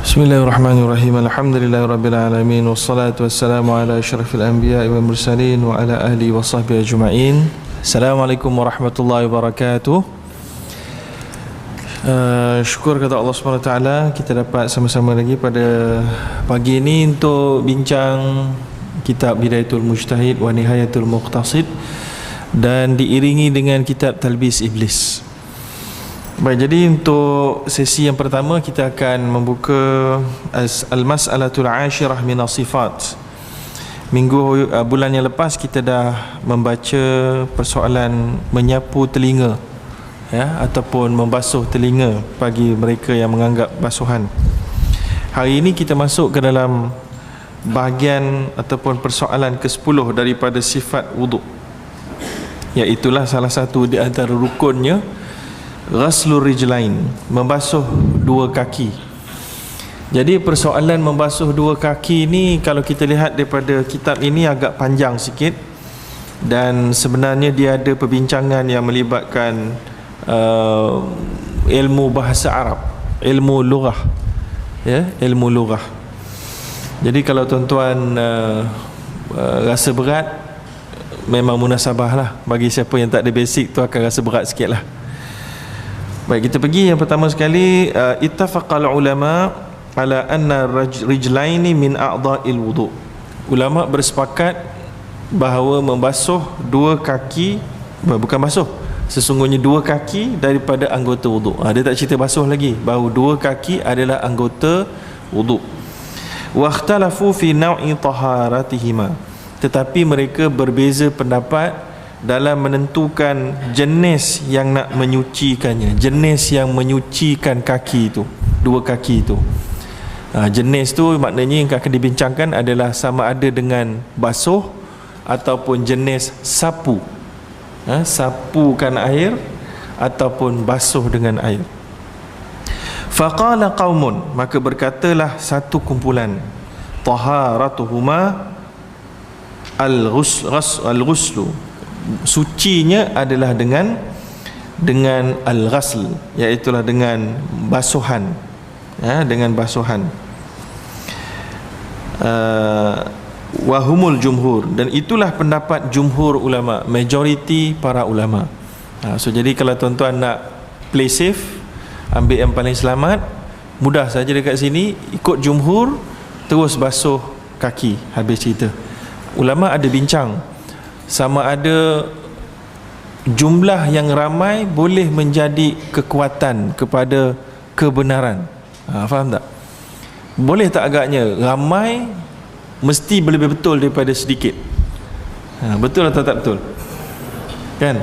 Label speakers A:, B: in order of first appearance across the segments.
A: Bismillahirrahmanirrahim. Alhamdulillahirabbil alamin wassalatu wassalamu ala asyrafil anbiya'i wal mursalin wa ala ahli wa sahbihi ajma'in. Assalamualaikum warahmatullahi wabarakatuh. Syukur kepada Allah Subhanahu Wa Taala kita dapat sama-sama lagi pada pagi ini untuk bincang kitab Bidayatul Mujtahid wa Nihayatul Muqtasid dan diiringi dengan kitab Talbis Iblis. Baik, jadi untuk sesi yang pertama kita akan membuka Al-Mas'alatul Ashirah Minas Sifat. Bulan yang lepas kita dah membaca persoalan menyapu telinga, ya, ataupun membasuh telinga bagi mereka yang menganggap basuhan. Hari ini kita masuk ke dalam bahagian ataupun persoalan ke-10 daripada sifat wuduk, iaitulah salah satu di antara rukunnya ghaslur rijlain, membasuh dua kaki. Jadi persoalan membasuh dua kaki ni kalau kita lihat daripada kitab ini agak panjang sikit, dan sebenarnya dia ada perbincangan yang melibatkan ilmu bahasa Arab, ilmu lughah, ya, ilmu lughah. Jadi kalau tuan-tuan rasa berat, memang munasabah lah. Bagi siapa yang tak ada basic tu akan rasa berat sikit lah. Baik, kita pergi yang pertama sekali. Ittafaqal ulama ala anna rijlaini min a'dha'il wudu'. Ulama bersepakat bahawa membasuh dua kaki, bukan basuh, sesungguhnya dua kaki daripada anggota wudu'. Dia tak cerita basuh lagi, bahawa dua kaki adalah anggota wudu'. Wa ikhtalafu fi naw'i taharatihima, tetapi mereka berbeza pendapat dalam menentukan jenis yang nak menyucikannya, jenis yang menyucikan kaki itu, dua kaki itu. Jenis tu maknanya yang akan dibincangkan adalah sama ada dengan basuh ataupun jenis sapu, sapukan air ataupun basuh dengan air. Faqala qaumun, maka berkatalah satu kumpulan, taharatuhuma al-ghuslu, sucinya adalah dengan al-ghasl, iaitulah dengan basuhan, dengan basuhan. Wahumul jumhur, dan itulah pendapat jumhur ulama, majoriti para ulama. So jadi kalau tuan-tuan nak play safe, ambil yang paling selamat, mudah saja dekat sini, ikut jumhur, terus basuh kaki, habis cerita. Ulama ada bincang sama ada jumlah yang ramai boleh menjadi kekuatan kepada kebenaran. Faham tak? Boleh tak agaknya ramai mesti lebih betul daripada sedikit? Betul atau tak betul? Kan?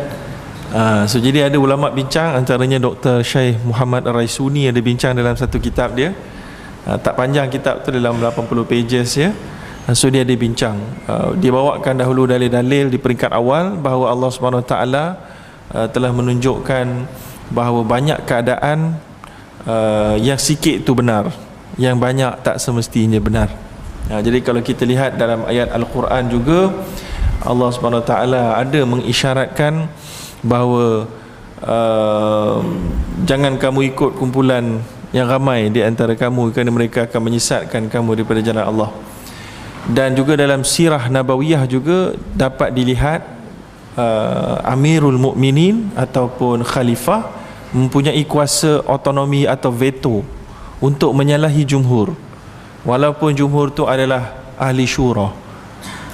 A: So jadi ada ulama bincang, antaranya Dr. Syekh Muhammad Ar-Raisuni ada bincang dalam satu kitab dia. Tak panjang kitab tu, dalam 80 pages ya. So dia ada bincang, dia bawakan dahulu dalil-dalil di peringkat awal bahawa Allah Subhanahu Wa Taala telah menunjukkan bahawa banyak keadaan yang sikit itu benar, yang banyak tak semestinya benar. Jadi kalau kita lihat dalam ayat Al-Quran juga, Allah Subhanahu Wa Taala ada mengisyaratkan bahawa jangan kamu ikut kumpulan yang ramai di antara kamu, kerana mereka akan menyesatkan kamu daripada jalan Allah. Dan juga dalam sirah nabawiyah juga dapat dilihat Amirul Mukminin ataupun Khalifah mempunyai kuasa otonomi atau veto untuk menyalahi jumhur, walaupun jumhur tu adalah ahli syura,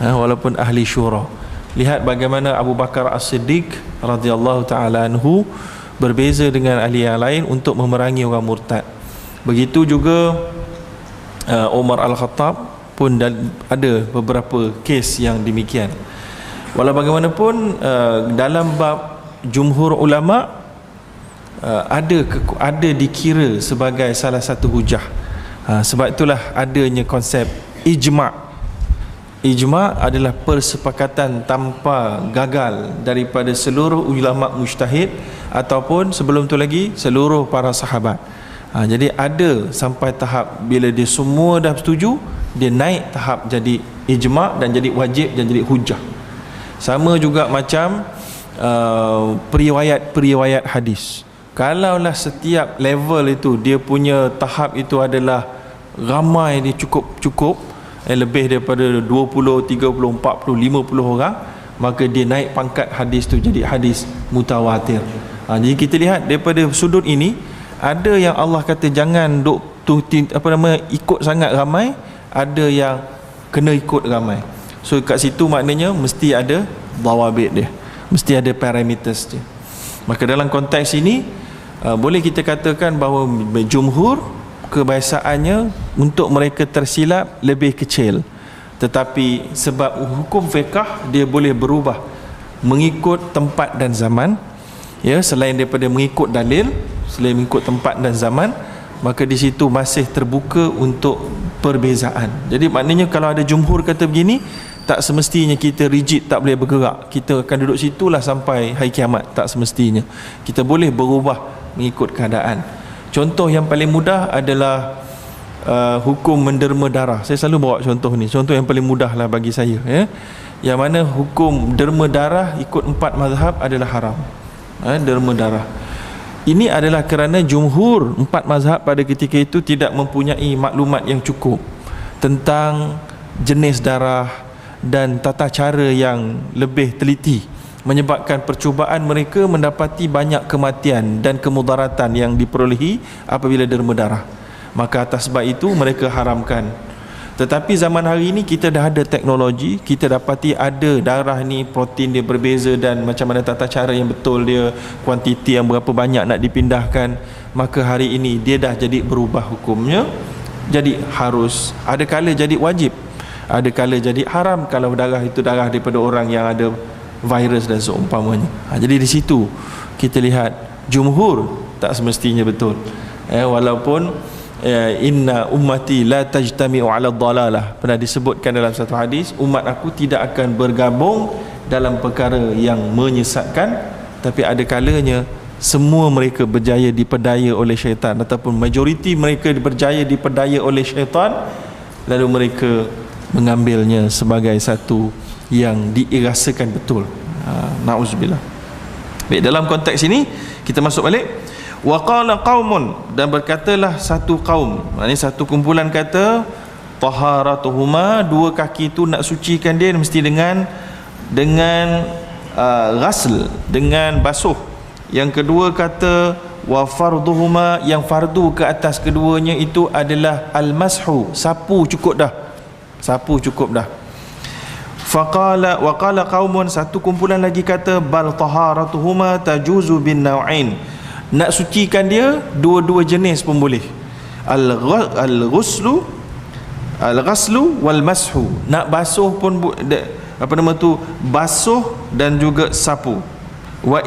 A: walaupun ahli syura. Lihat bagaimana Abu Bakar As-Siddiq radhiyallahu ta'ala anhu berbeza dengan ahli yang lain untuk memerangi orang murtad. Begitu juga Umar Al-Khattab pun ada beberapa kes yang demikian. Walau bagaimanapun dalam bab jumhur ulama ada dikira sebagai salah satu hujah. Sebab itulah adanya konsep ijma'. Ijma' adalah persepakatan tanpa gagal daripada seluruh ulama mujtahid, ataupun sebelum tu lagi seluruh para sahabat. Jadi ada sampai tahap bila dia semua dah setuju, dia naik tahap jadi ijma' dan jadi wajib dan jadi hujah. Sama juga macam periwayat hadis. Kalaulah setiap level itu dia punya tahap itu adalah ramai dia, cukup lebih daripada 20, 30, 40, 50 orang, maka dia naik pangkat hadis tu jadi hadis mutawatir. Jadi kita lihat daripada sudut ini, ada yang Allah kata jangan ikut sangat ramai, ada yang kena ikut ramai. So kat situ maknanya mesti ada dawabit dia, mesti ada parameters dia. Maka dalam konteks ini boleh kita katakan bahawa jumhur kebiasaannya untuk mereka tersilap lebih kecil, tetapi sebab hukum fiqh dia boleh berubah mengikut tempat dan zaman, ya, selain daripada mengikut dalil, selain mengikut tempat dan zaman, maka di situ masih terbuka untuk perbezaan. Jadi maknanya kalau ada jumhur kata begini, tak semestinya kita rigid tak boleh bergerak, kita akan duduk situlah sampai hari kiamat. Tak semestinya, kita boleh berubah mengikut keadaan. Contoh yang paling mudah adalah hukum menderma darah. Saya selalu bawa contoh ni, contoh yang paling mudah lah bagi saya, ya. Yang mana hukum derma darah ikut 4 mazhab adalah haram. Derma darah ini adalah kerana jumhur 4 mazhab pada ketika itu tidak mempunyai maklumat yang cukup tentang jenis darah dan tata cara yang lebih teliti, menyebabkan percubaan mereka mendapati banyak kematian dan kemudaratan yang diperolehi apabila derma darah. Maka atas sebab itu mereka haramkan. Tetapi zaman hari ini kita dah ada teknologi, kita dapati ada darah ni protein dia berbeza dan macam mana tata cara yang betul dia, kuantiti yang berapa banyak nak dipindahkan. Maka hari ini dia dah jadi berubah hukumnya, jadi harus, ada kala jadi wajib, ada kala jadi haram kalau darah itu darah daripada orang yang ada virus dan seumpamanya. Jadi di situ kita lihat jumhur tak semestinya betul, walaupun inna ummati la tajtami'u 'ala dhalalah, pernah disebutkan dalam satu hadis, umat aku tidak akan bergabung dalam perkara yang menyesatkan, tapi ada kalanya semua mereka berjaya diperdaya oleh syaitan, ataupun majoriti mereka berjaya diperdaya oleh syaitan, lalu mereka mengambilnya sebagai satu yang dirasakan betul. Na'udzubillah. Baik, dalam konteks ini kita masuk balik. Wa qala qaumun, dan berkatalah satu kaum, maknanya satu kumpulan kata, taharatuhuma, dua kaki itu nak sucikan dia mesti dengan ghasl, dengan basuh. Yang kedua kata wa farduhuma, yang fardu ke atas keduanya itu adalah al-mashu, sapu cukup dah, sapu cukup dah. Faqala wa qala qaumun, satu kumpulan lagi kata bal taharatuhuma tajuzu bin naw'ain, nak sucikan dia dua-dua jenis pun boleh, al-ghuslu wal mashu, nak basuh pun basuh dan juga sapu. Wa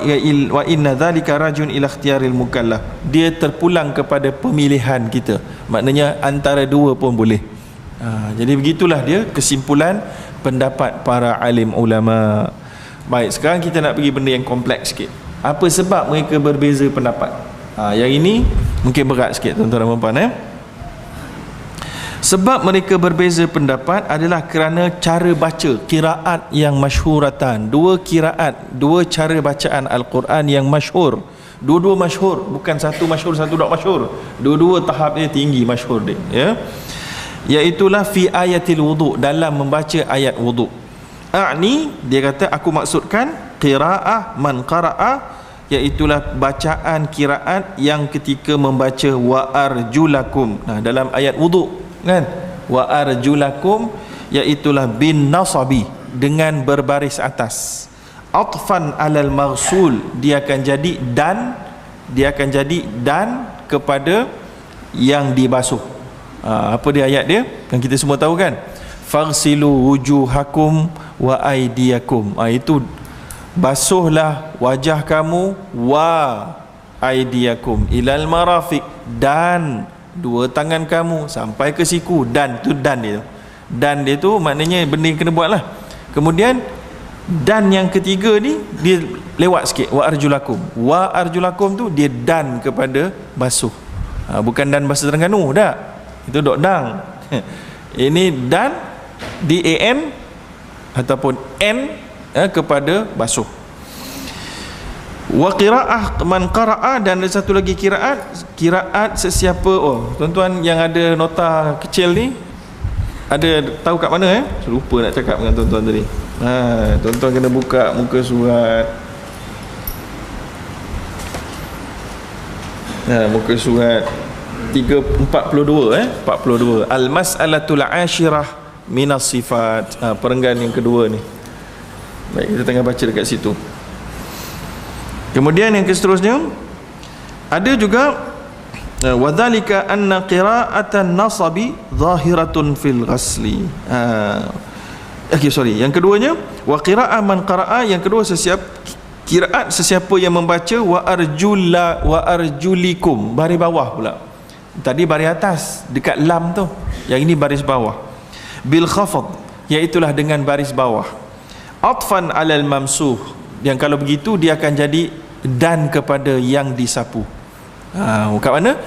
A: inna dzalika rajun ila ikhtiyaril mukallaf, dia terpulang kepada pemilihan kita, maknanya antara dua pun boleh. Jadi begitulah dia kesimpulan pendapat para alim ulama. Baik, sekarang kita nak pergi benda yang kompleks sikit. Apa sebab mereka berbeza pendapat? Yang ini mungkin berat sikit tuan-tuan dan puan-puan. Sebab mereka berbeza pendapat adalah kerana cara baca, qiraat yang masyhuratan. Dua qiraat, dua cara bacaan Al-Quran yang masyhur. Dua-dua masyhur, bukan satu masyhur satu tak masyhur. Dua-dua tahap dia tinggi masyhur dia, ya. Iaitulah fi ayatil wudu, dalam membaca ayat wudu. Dia kata aku maksudkan qiraah man qara'a, iaitulah bacaan qiraat yang ketika membaca wa arjulakum. Dalam ayat wudu kan, wa arjulakum, iaitulah bin nasabi, dengan berbaris atas. Atfan alal maghsul, dia akan jadi dan kepada yang dibasuh. Apa dia ayat dia? Kan kita semua tahu kan, faghsilu wujuhakum wa aydiyakum. Itu basuhlah wajah kamu, wa aydiyakum ilal marafiq, dan dua tangan kamu sampai ke siku. Dan tu dan dia tu maknanya benda yang kena buat lah. Kemudian dan yang ketiga ni dia lewat sikit, wa arjulakum tu dia dan kepada basuh. Bukan dan bahasa Terengganu tak, itu dok dang. Ini dan dan ataupun n kepada basuh. Wa qiraah man qara'a, dan ada satu lagi kiraat sesiapa. Oh, tuan-tuan yang ada nota kecil ni, ada tahu kat mana lupa nak cakap dengan tuan-tuan tadi. Tuan-tuan kena buka muka surat. Muka surat 42 Al-mas'alatul ashirah minas sifat, perenggan yang kedua ni. Baik, kita tengah baca dekat situ. Kemudian yang seterusnya ada juga wadzalika anna qira'atan nasabi zahiratun fil ghasli. Yang keduanya wa qira'ah man qara'a, yang kedua kiraat sesiapa yang membaca wa arjulikum, baris bawah pula. Tadi baris atas dekat lam tu, yang ini baris bawah. Bil khafad, iaitulah dengan baris bawah. Atfan alal mamsuh, yang kalau begitu dia akan jadi dan kepada yang disapu. Kat mana?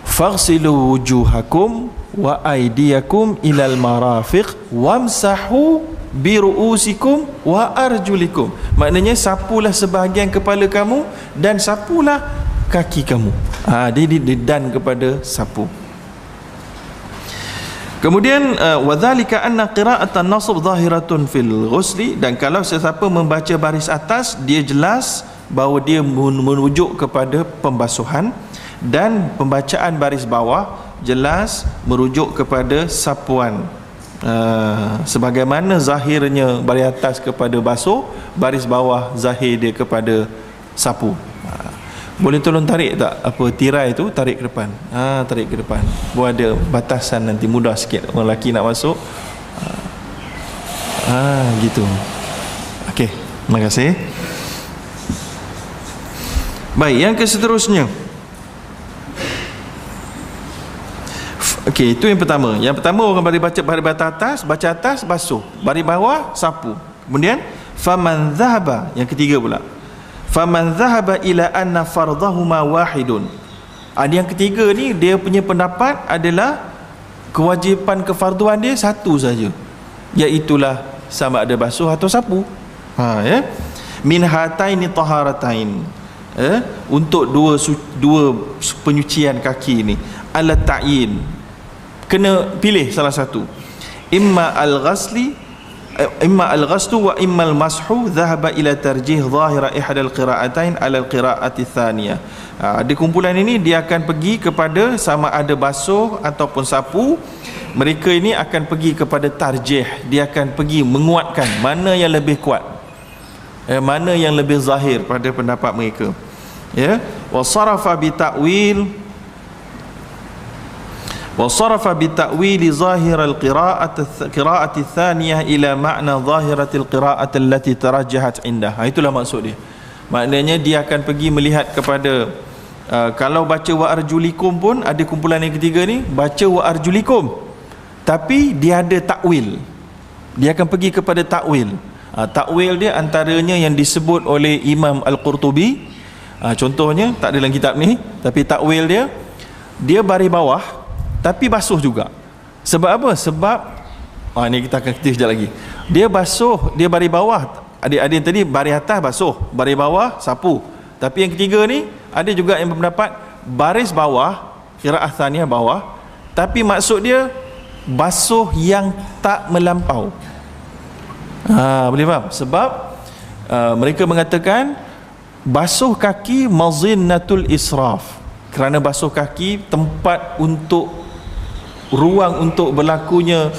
A: Faghsilu wujuhakum wa aydiyakum ilal marafiq wamsahu biru'usikum wa arjulikum. Maknanya sapulah sebahagian kepala kamu dan sapulah kaki kamu. Dia dan kepada sapu. Kemudian wadzalika anna qira'atan nasb zahiratun fil ghusli, dan kalau sesiapa membaca baris atas, dia jelas bahawa dia merujuk kepada pembasuhan, dan pembacaan baris bawah jelas merujuk kepada sapuan. Sebagaimana zahirnya baris atas kepada basuh, baris bawah zahir dia kepada sapu. Boleh tolong tarik tak tirai tu, tarik ke depan. Tarik ke depan. Buat ada batasan, nanti mudah sikit orang lelaki nak masuk. Gitu. Okey, terima kasih. Baik, yang seterusnya. Okey, itu yang pertama. Yang pertama orang baca baris atas basuh, baris bawah sapu. Kemudian faman dhahaba, yang ketiga pula. Faman dhahaba ila anna fardahuma wahidun. Yang ketiga ni dia punya pendapat adalah kewajipan kefarduan dia satu saja, iaitulah sama ada basuh atau sapu. Min hataini taharatain, untuk dua penyucian kaki ni, ala ta'yin, kena pilih salah satu. Imma al-ghaslu wa imma al-mashu, dhahaba ila tarjih zahira ihdal qira'atain ala al-qira'ati thaniyah. Di kumpulan ini dia akan pergi kepada sama ada basuh ataupun sapu. Mereka ini akan pergi kepada tarjih, dia akan pergi menguatkan mana yang lebih kuat, mana yang lebih zahir pada pendapat mereka. Wa sarafa bi ta'wil zahir al-qira'ati thaniyah ila makna zahiratil qira'ati allati tarajjahat indah. Itulah maksud dia. Maknanya dia akan pergi melihat kepada kalau baca wa arjulikum pun, ada kumpulan yang ketiga ni baca wa arjulikum, tapi dia ada takwil. Dia akan pergi kepada takwil. Takwil dia antaranya yang disebut oleh Imam Al-Qurtubi. Contohnya tak ada dalam kitab ni, tapi takwil dia baris bawah tapi basuh juga. Sebab apa? Sebab ni kita akan ketih sekejap lagi. Dia basuh, dia baris bawah. Ada yang tadi baris atas basuh, baris bawah sapu. Tapi yang ketiga ni ada juga yang berpendapat baris bawah, qiraah thaniyah bawah, tapi maksud dia basuh yang tak melampau. Boleh faham? Sebab mereka mengatakan basuh kaki mazinnatul israf, kerana basuh kaki tempat untuk ruang untuk berlakunya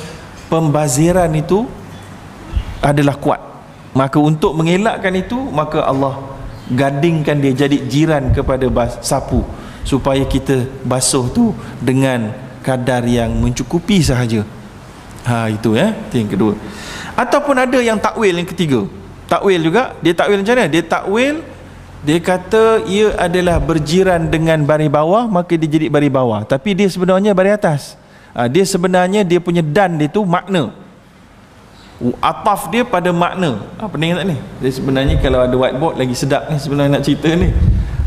A: pembaziran itu adalah kuat. Maka untuk mengelakkan itu, maka Allah gadingkan dia jadi jiran kepada sapu, supaya kita basuh tu dengan kadar yang mencukupi sahaja. Itu itu yang kedua. Ataupun ada yang takwil yang ketiga. Takwil juga, dia takwil macam mana? Dia takwil, dia kata ia adalah berjiran dengan baris bawah, maka dia jadi baris bawah, tapi dia sebenarnya baris atas. Dia sebenarnya dia punya dan dia tu makna, ataf dia pada makna. Pening tak ni? Dia sebenarnya kalau ada whiteboard lagi sedap ni sebenarnya nak cerita ni.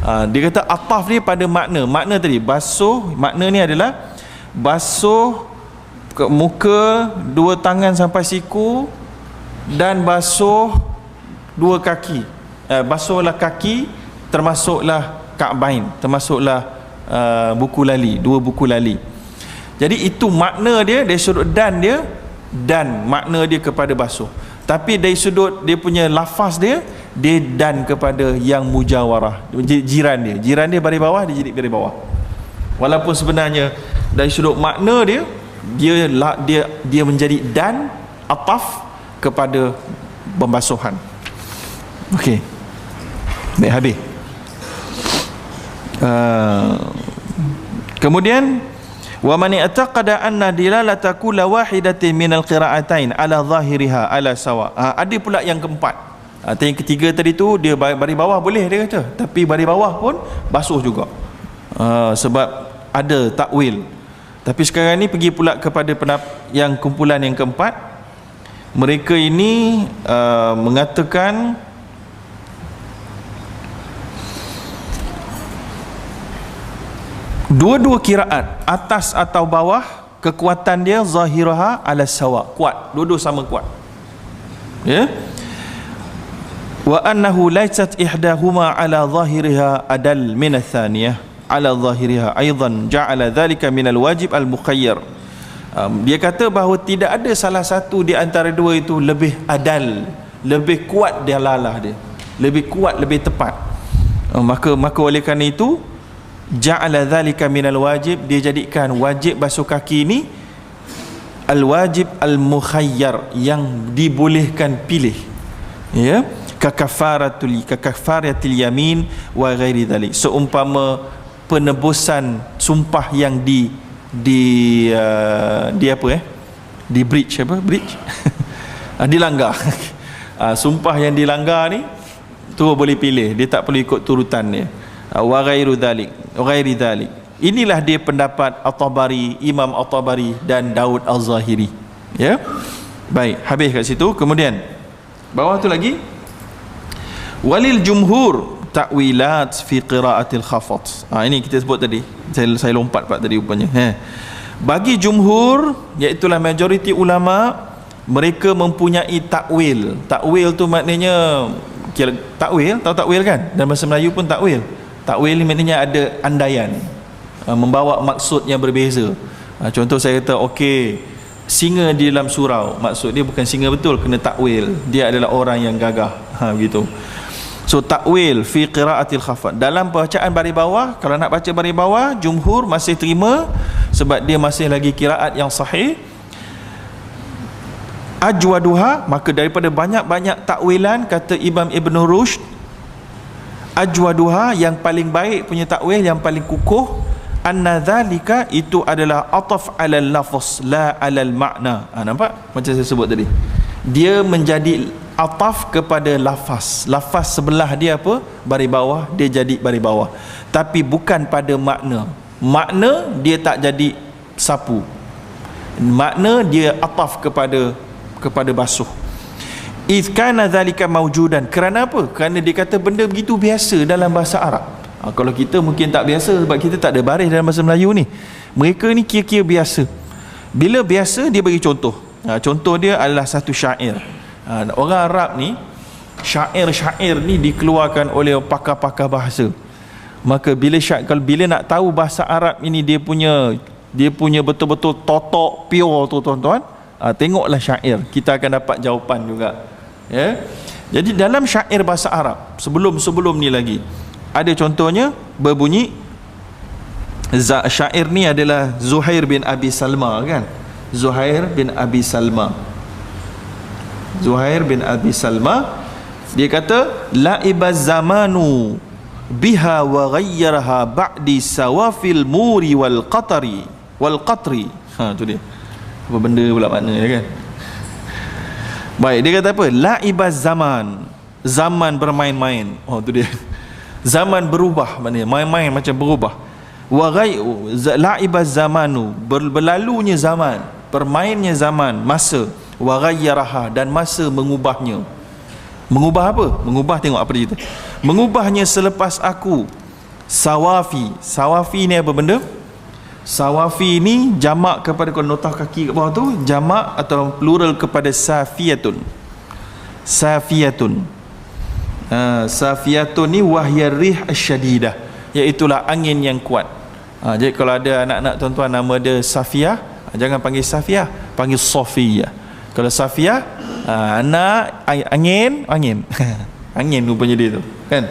A: Dia kata ataf dia pada makna. Makna tadi basuh, makna ni adalah basuh ke muka, dua tangan sampai siku, dan basuh dua kaki. Basuhlah kaki termasuklah Ka'bain, termasuklah buku lali, 2 buku lali. Jadi itu makna dia dari sudut dan dia, dan makna dia kepada basuh. Tapi dari sudut dia punya lafaz dia, dia dan kepada yang mujawarah, jiran dia baris bawah, dia jadi baris bawah. Walaupun sebenarnya dari sudut makna dia, dia menjadi dan ataf kepada pembasuhan. Okey, baik, habis. Kemudian wa man i'taqada anna dilalata kulli wahidatin minal qira'atain ala zahiriha ala sawa. Ada pula yang keempat. Yang ketiga tadi tu dia baris bawah boleh dia kata, tapi baris bawah pun basuh juga. Sebab ada takwil. Tapi sekarang ni pergi pula kepada yang kumpulan yang keempat. Mereka ini mengatakan dua-dua kiraat, atas atau bawah, kekuatan dia zahiraha ala sawa, kuat, dua-dua sama kuat. Ya. Wa annahu laysat ihdahuma ala zahiriha adal min ats-tsaniyah ala zahiriha aidan ja'ala dhalika min al-wajib al-mukhayyar. Dia kata bahawa tidak ada salah satu di antara dua itu lebih adal, lebih kuat dalalah dia, lebih kuat, lebih tepat. Maka oleh kerana itu ja'ala dhalika min al-wajib, dia jadikan wajib basuh kaki ini al-wajib al-mukhayyar, yang dibolehkan pilih. Ya, kakafaratil yamin wa ghairi dhalik, seumpama penebusan sumpah yang di bridge dilanggar. Sumpah yang dilanggar ni tu boleh pilih, dia tak perlu ikut turutan dia. Wa ghairu dhalik, ghairi dhalik. Inilah dia pendapat At-Tabari, Imam At-Tabari dan Daud Al-Zahiri. Ya, baik, habis kat situ. Kemudian bawah tu lagi, walil jumhur ta'wilat fi qiraatil khafat. Ini kita sebut tadi, saya lompat pak tadi rupanya. Bagi jumhur, iaitu majoriti ulama, mereka mempunyai takwil. Takwil tu maknanya takwil, tahu takwil kan? Dalam bahasa Melayu pun takwil. Takwil ni maknanya ada andaian, membawa maksud yang berbeza. Contoh saya kata, okey, singa di dalam surau, maksud dia bukan singa betul, kena takwil, dia adalah orang yang gagah. Begitu. So takwil fi qiraatil khafat, dalam bacaan baris bawah. Kalau nak baca baris bawah, jumhur masih terima sebab dia masih lagi qiraat yang sahih. Ajwaduha, maka daripada banyak-banyak takwilan, kata Imam Ibn Rushd, ajwaduha, yang paling baik punya takwil, yang paling kukuh, anna dhalika, itu adalah ataf alal lafaz la alal makna. Nampak macam saya sebut tadi, dia menjadi ataf kepada lafaz. Lafaz sebelah dia apa? Baris bawah, dia jadi baris bawah, tapi bukan pada makna. Makna dia tak jadi sapu, makna dia ataf kepada basuh. Iz kana dhalika mawjudan, kerana apa? Kerana dia kata benda begitu biasa dalam bahasa Arab. Kalau kita mungkin tak biasa, sebab kita tak ada baris dalam bahasa Melayu ni. Mereka ni kira-kira biasa. Bila biasa, dia bagi contoh. Contoh dia adalah satu syair. Orang Arab ni, syair-syair ni dikeluarkan oleh pakar-pakar bahasa. Maka kalau bila nak tahu bahasa Arab ini, dia punya betul-betul totok pure tu tuan-tuan, tengoklah syair, kita akan dapat jawapan juga. Ya. Jadi dalam syair bahasa Arab sebelum ni lagi, ada contohnya berbunyi, syair ni adalah Zuhair bin Abi Salma, kan? Zuhair bin Abi Salma, dia kata, laibaz zamanu biha wa ghayyaraha ba'di sawafil muri wal qatri. Tu dia, apa benda pula maknanya, kan? Baik, dia kata apa? Laibaz zaman bermain-main. Tu dia, zaman berubah, maknanya main-main macam berubah. Wa laibaz zamanu, berlalunya zaman, bermainnya zaman, masa. Wa ghayyaraha, dan masa mengubahnya. Mengubah apa? Mengubah, tengok apa dia kata, mengubahnya selepas aku. Sawafi ni apa benda? Sawafi ni jamak kepada, kalau notah kaki kat bawah tu, jamak atau plural kepada safiyatun. Safiyatun ni wahyar rih asyadidah, iaitulah angin yang kuat. Jadi kalau ada anak-anak tuan-tuan nama dia Safiyah, jangan panggil Safiyah, panggil Safiyah. Kalau Safiyah, anak angin angin rupanya dia tu kan.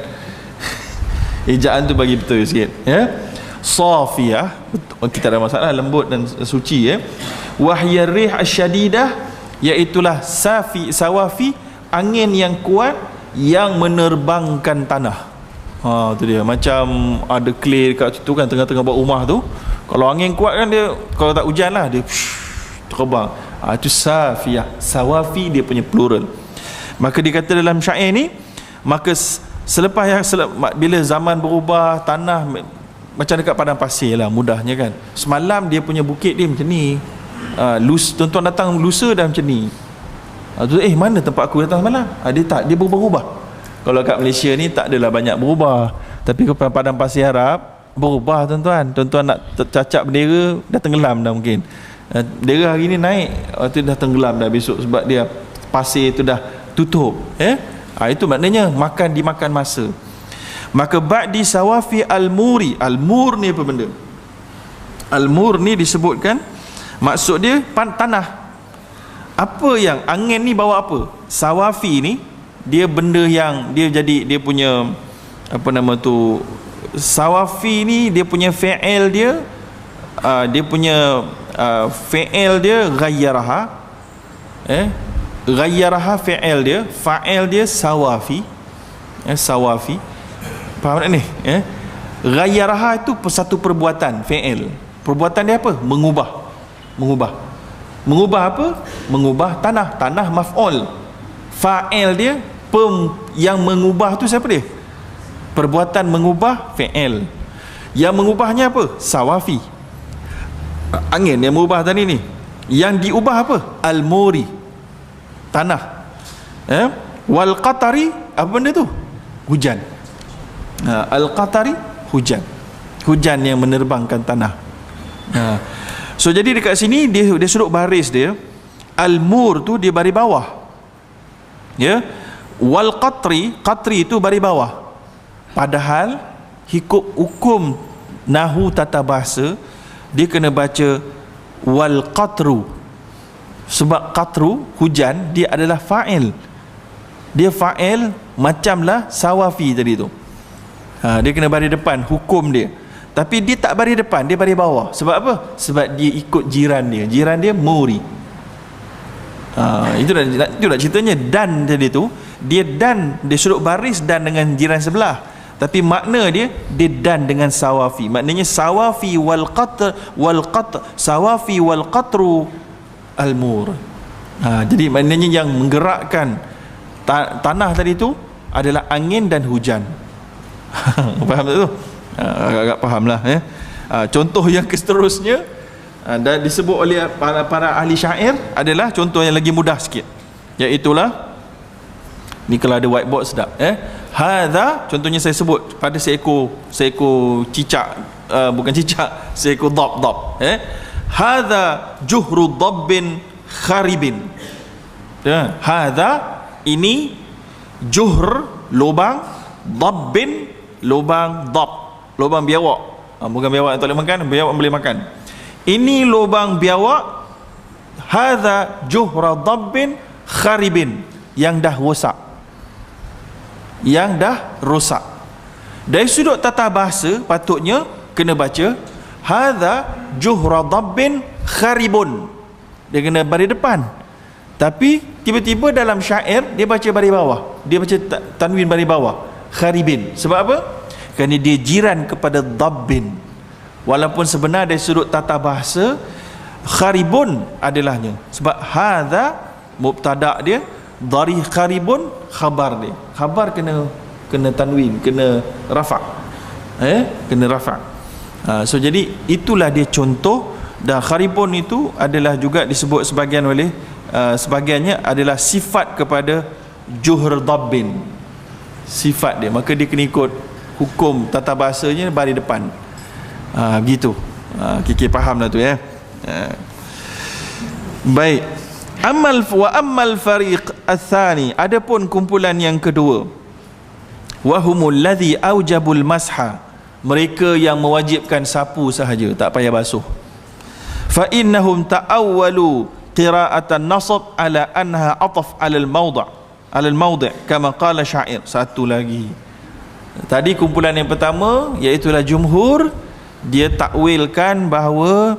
A: Ejaan tu bagi betul sikit ya. Safiyah kita ada masalah, lembut dan suci ya. Wahyar rih asyadidah, iaitulah sawafi, angin yang kuat yang menerbangkan tanah. Tu dia, macam ada clay dekat situ kan, tengah-tengah buat rumah tu, kalau angin kuat kan dia, kalau tak hujan lah dia terbang. Itu safiyah. Sawafi dia punya plural. Maka dikata dalam syair ni, maka bila zaman berubah, tanah macam dekat padang pasir lah mudahnya kan. Semalam dia punya bukit dia macam ni, tuan-tuan datang lusa dah macam ni. Mana tempat aku datang semalam? Dia berubah-ubah. Kalau kat Malaysia ni tak adalah banyak berubah, tapi ke padang pasir Arab berubah tuan-tuan. Tuan-tuan nak cacap bendera dah tenggelam dah mungkin. Bendera hari ni naik, tu dah tenggelam dah besok, sebab dia pasir tu dah tutup. Itu maknanya dimakan masa. Maka ba'di sawafi al-muri. Al-mur ni apa benda? Al-mur ni disebutkan, maksud dia tanah. Apa yang angin ni bawa apa? Sawafi ni dia benda yang dia jadi, dia punya apa nama tu, sawafi ni dia punya fi'il dia, dia punya fi'il dia ghayyaraha, ghayyaraha fi'il dia, fa'il dia sawafi, sawafi. Faham tak ni? Ghayyaraha itu satu perbuatan, fi'il. Perbuatan dia apa? Mengubah apa? Mengubah tanah maf'ul. Fa'il dia yang mengubah tu siapa dia? Perbuatan mengubah, fi'il. Yang mengubahnya apa? Sawafi. Angin yang mengubah tadi ni. Yang diubah apa? Al-muri, tanah. Wal qatari, apa benda tu? Hujan. Al-qatari, hujan yang menerbangkan tanah. So jadi dekat sini dia sudut baris dia, al-mur tu dia baris bawah ya. Wal qatri itu baris bawah. Padahal hukum nahu tata bahasa dia kena baca wal qatru, sebab qatru hujan dia adalah fa'il. Dia fa'il macamlah sawafi tadi tu. Dia kena baris depan hukum dia. Tapi dia tak baris depan, dia baris bawah. Sebab apa? Sebab dia ikut jiran dia muri. Itu dah ceritanya. Dan tadi tu dia sudut baris dan dengan jiran sebelah, tapi makna dia dan dengan sawafi. Maknanya sawafi wal qatr sawafi wal qatru al-mur. Jadi maknanya yang menggerakkan tanah tadi tu adalah angin dan hujan. Faham tak tu? Agak faham lah contoh yang seterusnya dan disebut oleh para ahli syair adalah contoh yang lagi mudah sikit, iaitulah ni, kalau ada whiteboard sedap. Hadza, contohnya saya sebut pada seekor cicak, bukan cicak, seekor dab. Hadza juhru dabbin kharibin. Hadza, ini, juhr lubang, dabbin lubang, lubang biawak. Bukan biawak yang tak boleh makan, biawak boleh makan. Ini lubang biawak. Hadza juhra dabbin kharibin, yang dah rosak. Dari sudut tata bahasa patutnya kena baca hadza juhra dabbin kharibun, dia kena baris depan. Tapi tiba-tiba dalam syair dia baca baris bawah, dia baca tanwin baris bawah, kharibin. Sebab apa? Kerana dia jiran kepada dabbin. Walaupun sebenar dari sudut tata bahasa kharibun adalahnya, sebab hadza mubtada dia, dari kharibun khabar dia. Khabar kena tanwin, kena rafa'. Kena rafa'. So jadi itulah dia contoh. Dan kharibun itu adalah juga disebut sebagiannya adalah sifat kepada juhr dabbin, sifat dia. Maka dia kena ikut hukum tata bahasanya baris depan. Begitu. Kiki faham lah tu ya. Baik. Ammal fariq ats-tsani, adapun kumpulan yang kedua, wa humul ladzi aujabul masha, mereka yang mewajibkan sapu sahaja, tak payah basuh. Fa innahum ta'awwalu qira'atan nasab ala anha ataf ala al-mawdi' kama qala syair. Satu lagi, tadi kumpulan yang pertama iaitulah jumhur, dia takwilkan bahawa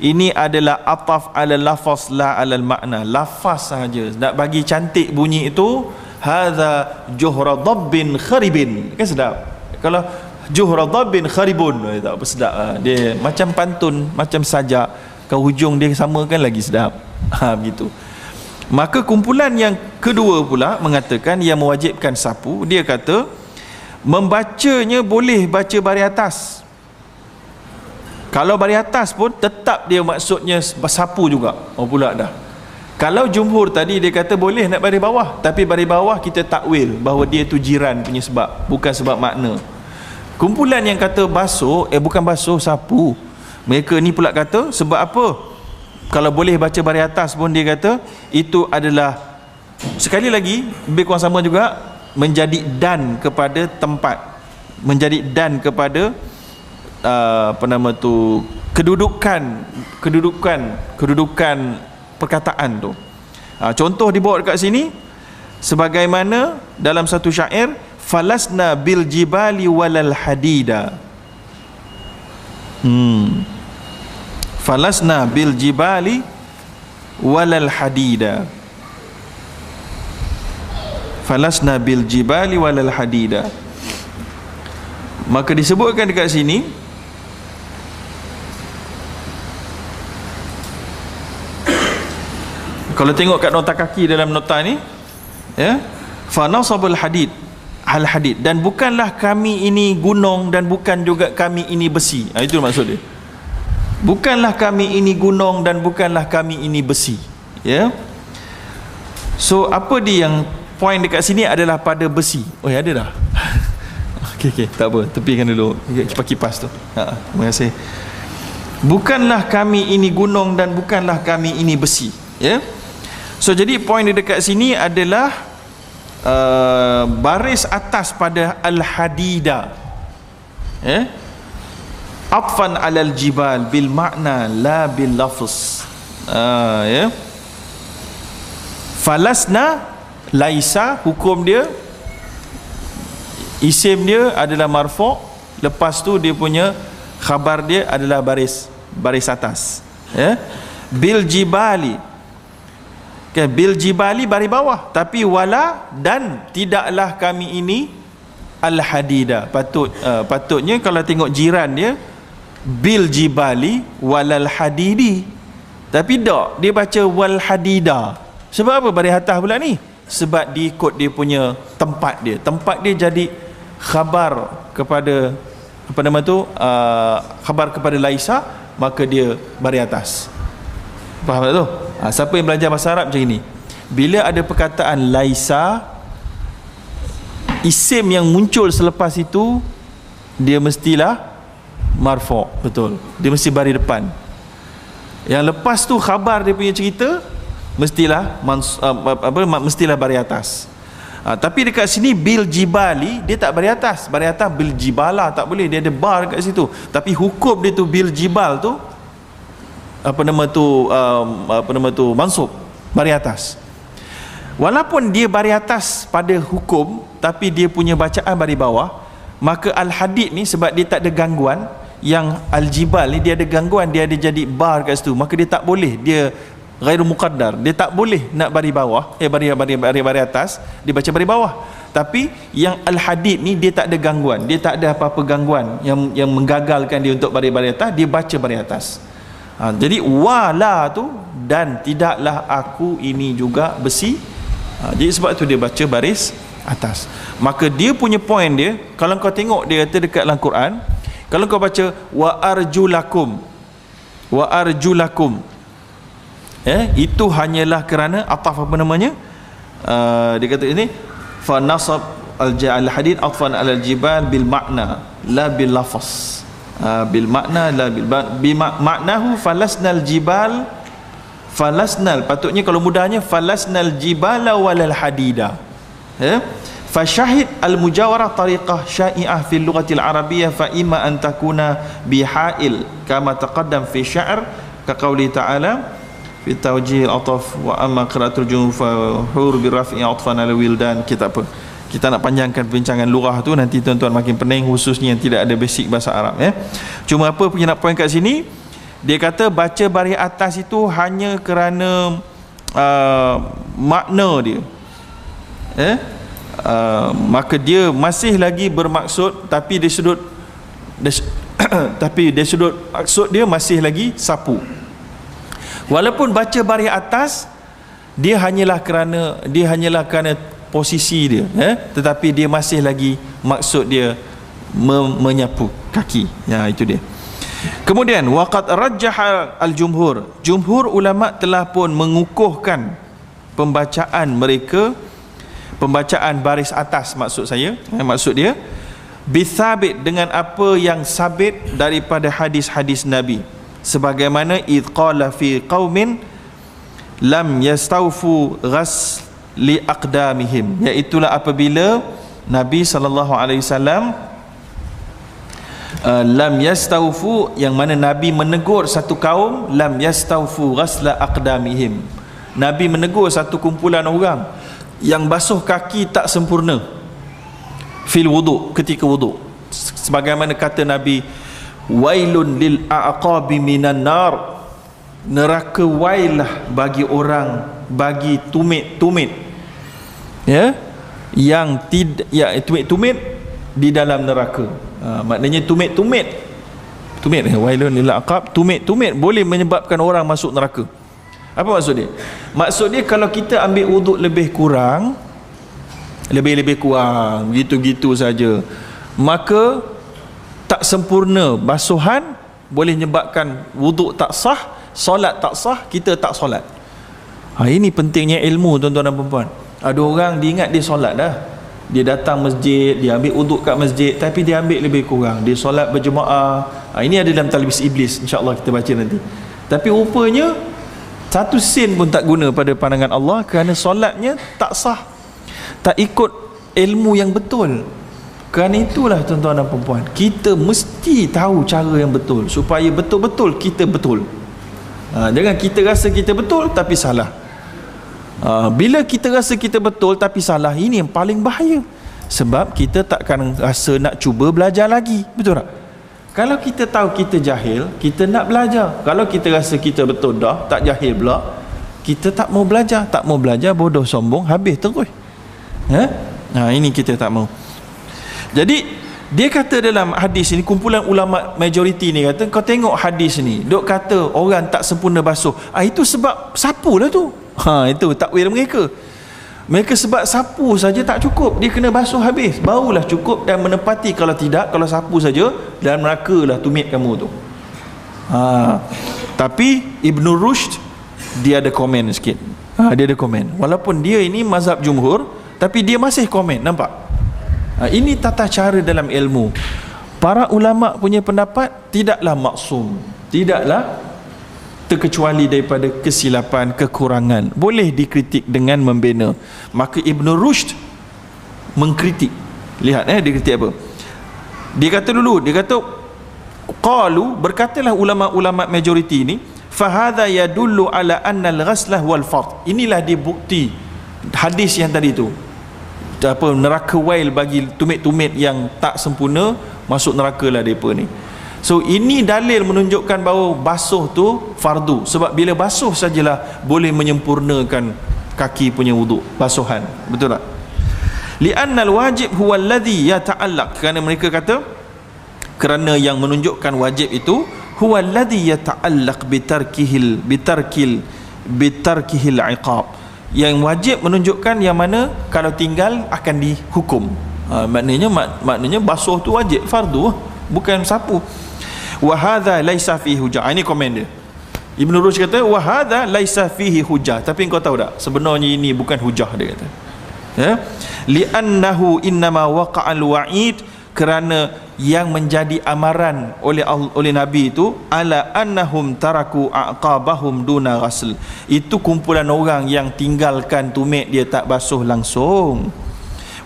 A: ini adalah ataf ala lafaz la ala makna, lafaz sahaja, nak bagi cantik bunyi itu. Hadza juhra dabbin kharibin, kan sedap. Kalau juhra dabbin kharibun, tak apa sedap. Dia macam pantun, macam sajak, ke hujung dia samakan lagi sedap. Begitu. Maka kumpulan yang kedua pula mengatakan yang mewajibkan sapu, dia kata membacanya boleh baca baris atas. Kalau baris atas pun tetap dia maksudnya sapu juga. Oh pula dah. Kalau jumhur tadi dia kata boleh nak baris bawah, tapi baris bawah kita takwil bahawa dia tu jiran punya sebab, bukan sebab makna. Kumpulan yang kata basuh, bukan basuh, sapu, mereka ni pula kata sebab apa? Kalau boleh baca baris atas pun dia kata itu adalah, sekali lagi lebih kurang sama juga, menjadi dan kepada tempat, menjadi dan kepada kedudukan perkataan tu. Contoh dibawa dekat sini sebagaimana dalam satu syair, falasna bil jibali walal hadida. Falasna bil jibali walal hadida. Falasna bil jibali walal hadida. Maka disebutkan dekat sini, kalau tengok kat nota kaki dalam nota ni, ya, fa nasabul hadid al hadid, dan bukanlah kami ini gunung dan bukan juga kami ini besi. Itu maksud dia. Bukanlah kami ini gunung dan bukanlah kami ini besi, ya. So apa dia yang poin dekat sini adalah pada besi. Oh ya, ada dah. Okey, tak apa, tepikan dulu kipas tu. Terima kasih. Bukanlah kami ini gunung dan bukanlah kami ini besi, ya. So jadi poin di dekat sini adalah baris atas pada al-hadida, ya, atfan alal jibal bil makna la bil lafz. Ya, falasna laisa, hukum dia, isim dia adalah marfu', lepas tu dia punya khabar dia adalah baris atas, ya. Bil jibali, okay, bil jibali baris bawah, tapi wala dan tidaklah kami ini al hadida. Patutnya kalau tengok jiran dia bil jibali walal hadidi, tapi tak, dia baca wal hadida. Sebab apa baris atas pula ni? Sebab diikut dia punya tempat dia. Tempat dia jadi khabar kepada apa nama tu, khabar kepada laisa, maka dia baris atas. Faham tak tu? Siapa yang belajar bahasa Arab macam ini, bila ada perkataan laisa, isim yang muncul selepas itu dia mestilah marfu', betul, dia mesti baris depan. Yang lepas tu khabar dia punya cerita mestilah mestilah baris atas. Tapi dekat sini bil jibali dia tak baris atas. Baris atas bil jibala tak boleh, dia ada bar dekat situ. Tapi hukum dia tu bil jibal tu apa nama tu mansub, baris atas. Walaupun dia baris atas pada hukum, tapi dia punya bacaan baris bawah, maka al-hadid ni sebab dia tak ada gangguan, yang al-jibal ni dia ada gangguan, dia ada jadi bar kat situ, maka dia tak boleh, dia ghairu muqaddar, dia tak boleh nak baris bawah, baris atas, dia baca baris bawah. Tapi yang al-hadid ni dia tak ada gangguan, dia tak ada apa-apa gangguan yang menggagalkan dia untuk baris atas, dia baca baris atas. Jadi wala tu dan tidaklah aku ini juga besi. Jadi sebab tu dia baca baris atas. Maka dia punya poin dia, kalau kau tengok dia kata dekat dalam Quran, kalau kau baca wa arjulakum, itu hanyalah kerana ataf apa namanya, dia kata ini fa nasab al-hadid atfan al jibal bil makna la bil lafaz. Bil makna la bil maknahu falasnal jibal, falasnal, patutnya kalau mudahnya falasnal jibala walal hadida, Fasyahid al-mujawarah tariqah sya'i'ah fil lughati al-arabiyyah fa imma an takuna bihail kama taqaddam fi sya'r ka qauli ta'ala fi tawjih al-ataf wa amma qira'atul jumhur fa hur bi raf'i atfan al-wildan. Kita apa? Kita nak panjangkan perbincangan lughah tu, nanti tuan-tuan makin pening, khususnya yang tidak ada basic bahasa Arab ya. Cuma apa punya nak point kat sini, dia kata baca baris atas itu hanya kerana makna dia. Maka dia masih lagi bermaksud, tapi dari sudut maksud dia masih lagi sapu. Walaupun baca baris atas dia hanyalah kerana posisi dia, tetapi dia masih lagi maksud dia menyapu kaki. Ya, itu dia. Kemudian waqad rajjaha al-jumhur, jumhur ulama telah pun mengukuhkan pembacaan mereka, pembacaan baris atas maksud saya, maksud dia bithabit, dengan apa yang sabit daripada hadis-hadis Nabi, sebagaimana id qala fi qaumin lam yastawfu ghasli aqdamihim, iaitulah apabila Nabi SAW lam yastawfu, yang mana Nabi menegur satu kaum, lam yastawfu ghasla aqdamihim, Nabi menegur satu kumpulan orang yang basuh kaki tak sempurna fil wudu, ketika wudu, sebagaimana kata Nabi, wailun lil a'qabi minan nar, neraka wailah bagi orang, bagi tumit-tumit ya, yang tidak, ya, tumit-tumit di dalam neraka. Maknanya tumit-tumit wailun lil a'qab, tumit-tumit boleh menyebabkan orang masuk neraka. Apa maksud dia? Maksud dia kalau kita ambil wuduk lebih kurang, gitu-gitu saja, maka tak sempurna basuhan boleh menyebabkan wuduk tak sah, solat tak sah, kita tak solat. Ini pentingnya ilmu, tuan-tuan dan puan-puan. Ada orang dia ingat dia solat dah, dia datang masjid, dia ambil wuduk kat masjid, tapi dia ambil lebih kurang, dia solat berjemaah. Ini ada dalam Talbis Iblis, insya-Allah kita baca nanti. Tapi rupanya satu sen pun tak guna pada pandangan Allah, kerana solatnya tak sah, tak ikut ilmu yang betul. Kerana itulah tuan-tuan dan puan-puan, kita mesti tahu cara yang betul supaya betul-betul kita betul. Jangan kita rasa kita betul tapi salah. Bila kita rasa kita betul tapi salah, ini yang paling bahaya, sebab kita takkan rasa nak cuba belajar lagi. Betul tak? Kalau kita tahu kita jahil, kita nak belajar. Kalau kita rasa kita betul dah, tak jahil pula, kita tak mau belajar. Tak mau belajar, bodoh sombong, habis terus. Ini kita tak mau. Jadi dia kata dalam hadis ini, kumpulan ulama majoriti ni kata, kau tengok hadis ni dok kata orang tak sempurna basuh, itu sebab sapu lah tu. Itu takwil mereka. Mereka sebab sapu saja tak cukup, dia kena basuh habis barulah cukup, dan menepati kalau tidak, kalau sapu saja, dalam neraka lah tumit kamu tu. Tapi Ibn Rushd dia ada komen sikit. Dia ada komen, walaupun dia ini mazhab jumhur, tapi dia masih komen. Nampak? Ini tata cara dalam ilmu. Para ulama punya pendapat tidaklah maksum, tidaklah terkecuali daripada kesilapan, kekurangan, boleh dikritik dengan membina. Maka Ibn Rushd mengkritik. Lihat dia kritik apa? Dia kata qalu, berkatalah ulama-ulama majoriti ini, fahadha yadullu ala anna al-ghaslah wal fard. Inilah dia bukti hadis yang tadi tu, neraka wail bagi tumit-tumit yang tak sempurna, masuk neraka lah depa ni. So ini dalil menunjukkan bahawa basuh tu fardu, sebab bila basuh sajalah boleh menyempurnakan kaki punya wuduk, basuhan. Betul tak? Li'annal wajib huwa alladhi yata'allaq, kerana mereka kata kerana yang menunjukkan wajib itu huwa alladhi yata'allaq bitarkihil iqab, yang wajib menunjukkan yang mana kalau tinggal akan dihukum. Maknanya basuh tu wajib, fardu, bukan sapu. Wa hadha laisa fihi hujah. Ini komen dia. Ibn Rushd kata wa hadha laisa fihi hujah, tapi engkau tahu tak, sebenarnya ini bukan hujah, dia kata. Li'annahu innama waqa'al wa'id, kerana yang menjadi amaran oleh Nabi itu ala annahum taraku aqabahum duna ghasl, itu kumpulan orang yang tinggalkan tumit dia tak basuh langsung.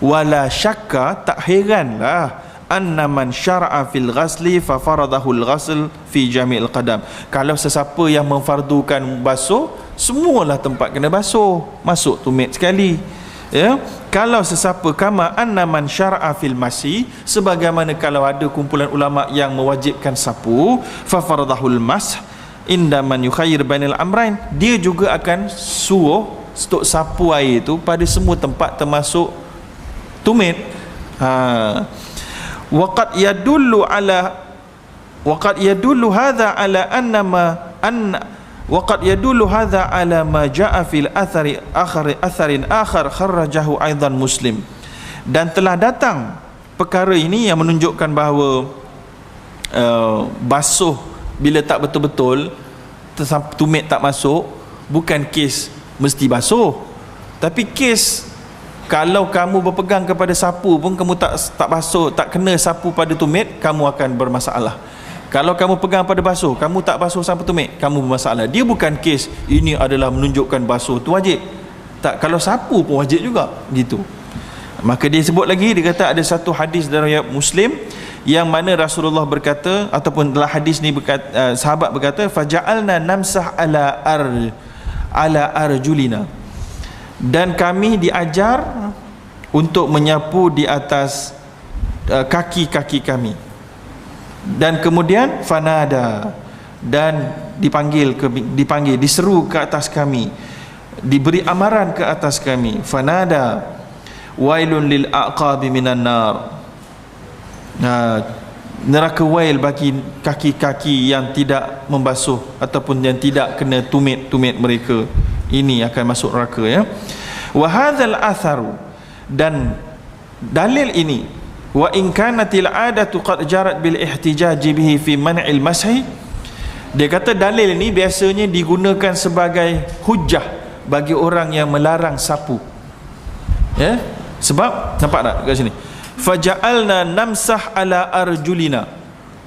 A: Wala syakka, tak heranlah, anna man syara'a fil ghasli fa faradahu al-ghasl fi jami'il qadam. Kalau sesiapa yang memfardukan basuh, semualah tempat kena basuh, masuk tumit sekali. Ya, kalau sesiapa kama anna man syara'a fil masi, sebagaimana kalau ada kumpulan ulama yang mewajibkan sapu, fa faradahu al-mas inda man yukhayyir bainal amrain, dia juga akan suruh stok sapu air itu pada semua tempat termasuk tumit. Waqad yadullu hadha ala waqad yadullu hadha ala ma jaa fil atharin akhar kharrajahu aidan Muslim. Dan telah datang perkara ini yang menunjukkan bahawa basuh bila tak betul-betul, tumit tak masuk, bukan kes mesti basuh, tapi kes kalau kamu berpegang kepada sapu pun kamu tak basuh, tak kena sapu pada tumit, kamu akan bermasalah. Kalau kamu pegang pada basuh, kamu tak basuh sapu tumit, kamu bermasalah. Dia bukan kes ini adalah menunjukkan basuh tu wajib. Tak, kalau sapu pun wajib juga, gitu. Maka dia sebut lagi, dia kata ada satu hadis dari Muslim yang mana Rasulullah berkata, ataupun dalam hadis ni berkata, sahabat berkata, faja'alna namsah ala arjulina, dan kami diajar untuk menyapu di atas kaki-kaki kami. Dan kemudian fanada, dan dipanggil diseru ke atas kami, diberi amaran ke atas kami, fanada wailun lil aqabi minan nar, neraka wail bagi kaki-kaki yang tidak membasuh ataupun yang tidak kena tumit-tumit mereka, ini akan masuk neraka, ya. Wa hadzal atharu, dan dalil ini, wa in kanatil adatu qad jarat bil ihtijaj bihi fi man'il mashi, dia kata dalil ini biasanya digunakan sebagai hujah bagi orang yang melarang sapu, ya. Sebab nampak tak kat sini, faja'alna namsah ala arjulina,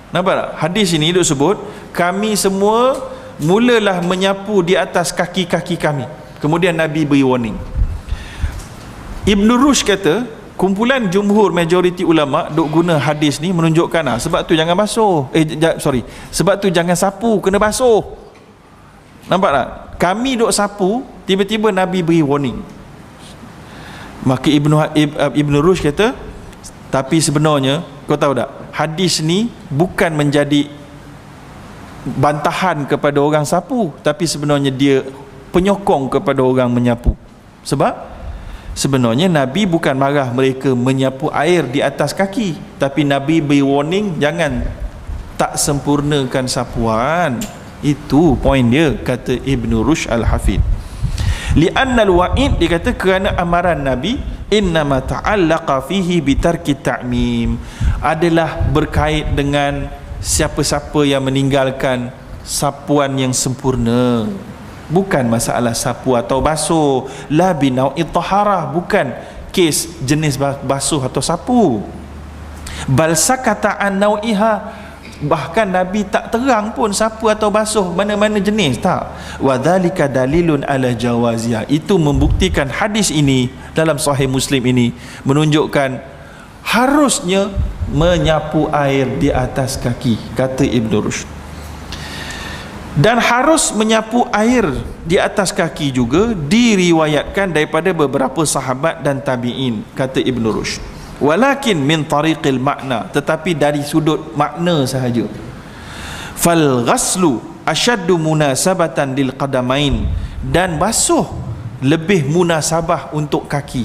A: nampak tak hadis ini duk sebut kami semua mulalah menyapu di atas kaki-kaki kami, kemudian Nabi beri warning. Ibn Rushd kata kumpulan jumhur majoriti ulama duk guna hadis ni menunjukkan sebab tu jangan basuh, sebab tu jangan sapu, kena basuh. Nampak tak, kami duk sapu, tiba-tiba Nabi beri warning. Maka Ibn Rushd kata, tapi sebenarnya kau tahu tak, hadis ni bukan menjadi bantahan kepada orang sapu, tapi sebenarnya dia penyokong kepada orang menyapu. Sebab sebenarnya Nabi bukan marah mereka menyapu air di atas kaki, tapi Nabi beri warning jangan tak sempurnakan sapuan. Itu poin dia, kata Ibn Rushd Al-Hafidh. Li'anna al-wa'id, dia kata kerana amaran Nabi innama ta'allaqa fihi bitarki ta'mim, adalah berkait dengan siapa-siapa yang meninggalkan sapuan yang sempurna, bukan masalah sapu atau basuh. La binau'i taharah, bukan kes jenis basuh atau sapu. Bal sakata an nau'iha, bahkan Nabi tak terang pun sapu atau basuh mana-mana jenis, tak. Wa dzalika dalilun ala jawaziyah, itu membuktikan hadis ini dalam Sahih Muslim ini menunjukkan harusnya menyapu air di atas kaki, kata Ibn Rushd. Dan harus menyapu air di atas kaki juga diriwayatkan daripada beberapa sahabat dan tabi'in, kata Ibn Rushd. Walakin min tariqil makna, tetapi dari sudut makna sahaja. Fal ghaslu ashaddu munasabatan lil qadamain, dan basuh lebih munasabah untuk kaki.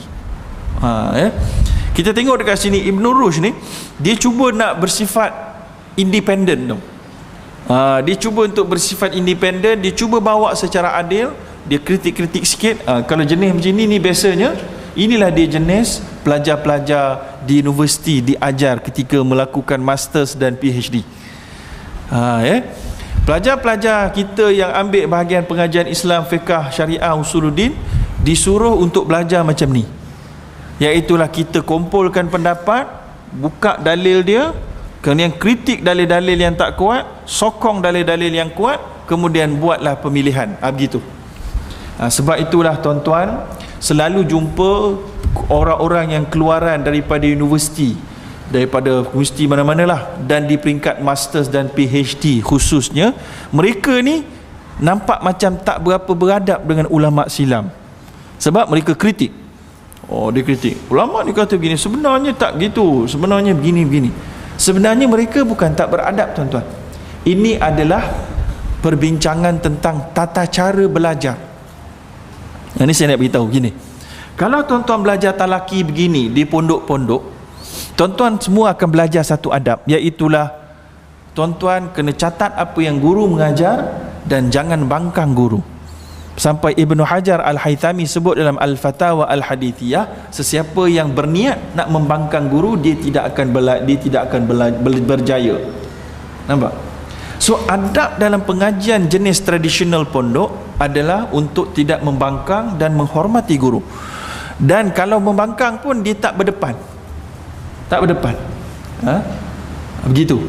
A: Kita tengok dekat sini Ibn Rushd ni, dia cuba nak bersifat independen tu. Dia cuba untuk bersifat independen, dia cuba bawa secara adil, dia kritik-kritik sikit. Kalau jenis macam ni biasanya inilah dia jenis pelajar-pelajar di universiti diajar ketika melakukan masters dan PhD. Pelajar-pelajar kita yang ambil bahagian pengajian Islam, fiqh, syariah, usuluddin, disuruh untuk belajar macam ni. Iaitulah kita kumpulkan pendapat, buka dalil dia, kemudian kritik dalil-dalil yang tak kuat, sokong dalil-dalil yang kuat, kemudian buatlah pemilihan. Begitu. Sebab itulah tuan-tuan, selalu jumpa orang-orang yang keluaran daripada universiti, daripada universiti mana-mana lah, dan di peringkat masters dan PhD khususnya, mereka ni nampak macam tak berapa beradab dengan ulama silam. Sebab mereka kritik. Dia kritik. Ulama ni kata begini, sebenarnya tak gitu, sebenarnya begini-begini. Sebenarnya mereka bukan tak beradab, tuan-tuan. Ini adalah perbincangan tentang tata cara belajar. Yang ni saya nak beritahu gini. Kalau tuan-tuan belajar talaki begini di pondok-pondok, tuan-tuan semua akan belajar satu adab, iaitulah tuan-tuan kena catat apa yang guru mengajar dan jangan bangkang guru. Sampai Ibnu Hajar Al-Haythami sebut dalam Al-Fatawa Al-Hadithiyah, sesiapa yang berniat nak membangkang guru, dia tidak akan berjaya. Nampak? So adab dalam pengajian jenis tradisional pondok adalah untuk tidak membangkang dan menghormati guru. Dan kalau membangkang pun dia tak berdepan. Tak berdepan. Begitu.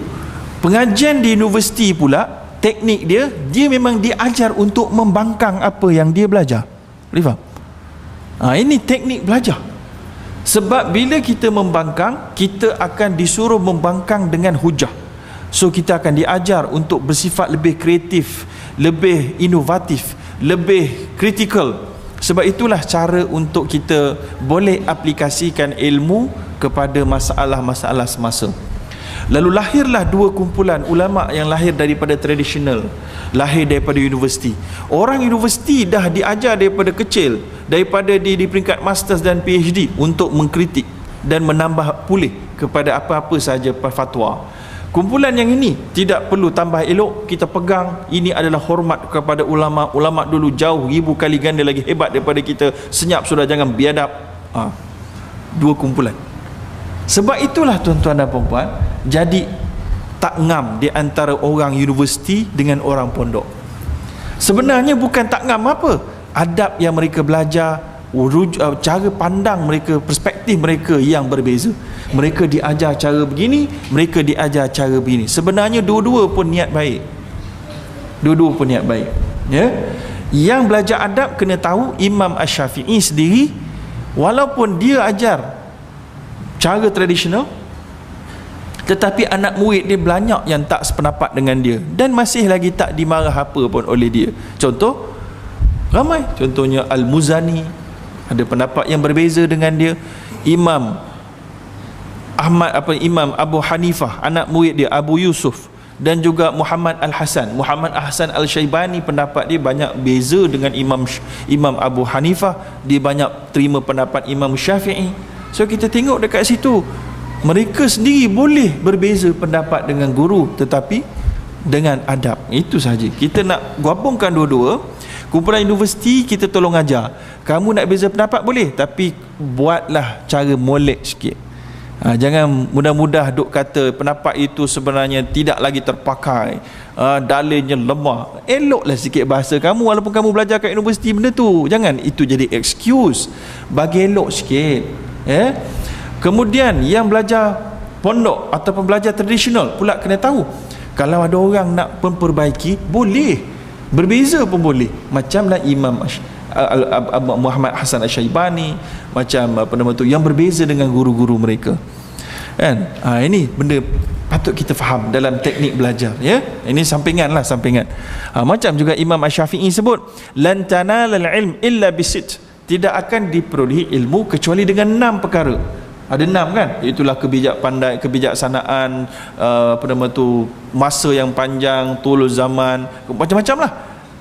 A: Pengajian di universiti pula, teknik dia memang diajar untuk membangkang apa yang dia belajar. Boleh faham? Ini teknik belajar. Sebab bila kita membangkang, kita akan disuruh membangkang dengan hujah. So kita akan diajar untuk bersifat lebih kreatif, lebih inovatif, lebih kritikal. Sebab itulah cara untuk kita boleh aplikasikan ilmu kepada masalah-masalah semasa. Lalu lahirlah dua kumpulan ulama yang lahir daripada tradisional, lahir daripada universiti. Orang universiti dah diajar daripada kecil, daripada di peringkat masters dan PhD, untuk mengkritik dan menambah pulih kepada apa-apa sahaja fatwa. Kumpulan yang ini tidak perlu tambah elok, kita pegang ini adalah hormat kepada ulama. Ulama dulu jauh ribu kali ganda lagi hebat daripada kita, senyap sudah, jangan biadab. Dua kumpulan. Sebab itulah tuan-tuan dan puan-puan, jadi tak ngam di antara orang universiti dengan orang pondok. Sebenarnya bukan tak ngam apa, adab yang mereka belajar, cara pandang mereka, perspektif mereka yang berbeza. Mereka diajar cara begini, mereka diajar cara begini. Sebenarnya dua-dua pun niat baik. Dua-dua pun niat baik. Ya? Yang belajar adab kena tahu Imam Asy-Syafi'i sendiri, walaupun dia ajar cara tradisional, tetapi anak murid dia banyak yang tak sependapat dengan dia dan masih lagi tak dimarah apa pun oleh dia. Contoh, ramai. Contohnya Al-Muzani ada pendapat yang berbeza dengan dia. Imam Abu Hanifah, anak murid dia Abu Yusuf, dan juga Muhammad Al-Hasan Al-Syaibani, pendapat dia banyak beza dengan Imam Abu Hanifah. Dia banyak terima pendapat Imam Syafi'i. So kita tengok dekat situ, mereka sendiri boleh berbeza pendapat dengan guru, tetapi dengan adab. Itu sahaja. Kita nak gabungkan dua-dua. Kumpulan universiti kita tolong ajar, kamu nak beza pendapat boleh, tapi buatlah cara molek sikit. Jangan mudah-mudah duk kata pendapat itu sebenarnya tidak lagi terpakai, dalilnya lemah. Eloklah sikit bahasa kamu, walaupun kamu belajar kat universiti benda tu. Jangan itu jadi excuse. Bagi elok sikit. Kemudian yang belajar pondok ataupun belajar tradisional pula kena tahu, kalau ada orang nak memperbaiki, boleh berbeza pun boleh. Macamlah Imam Muhammad Hasan Al-Syaibani, macam apa nama tu, yang berbeza dengan guru-guru mereka, kan? Ini benda patut kita faham dalam teknik belajar, ya. Ini sampingan. Macam juga Imam Asy-Syafi'i sebut, lan tanalal ilm illa bisit, tidak akan diperolehi ilmu kecuali dengan 6 perkara. Ada 6 kan? Itulah kebijaksanaan, masa yang panjang, tulus zaman, macam-macam lah.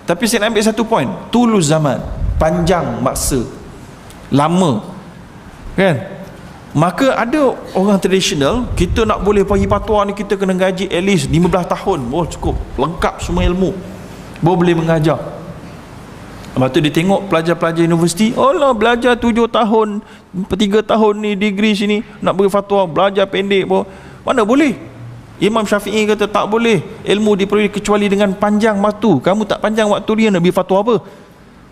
A: Tapi saya nak ambil satu poin, tulus zaman, panjang masa, lama, kan? Maka ada orang tradisional, kita nak boleh bagi fatwa ni, kita kena gaji at least 15 tahun. Cukup lengkap semua ilmu, boleh mengajar. Lepas tu dia tengok pelajar-pelajar universiti, belajar 7 tahun, 3 tahun ni degree sini, nak beri fatwa belajar pendek pun mana boleh. Imam Syafi'i kata tak boleh ilmu diperoleh kecuali dengan panjang waktu. Kamu tak panjang waktu dia nak beri fatwa apa,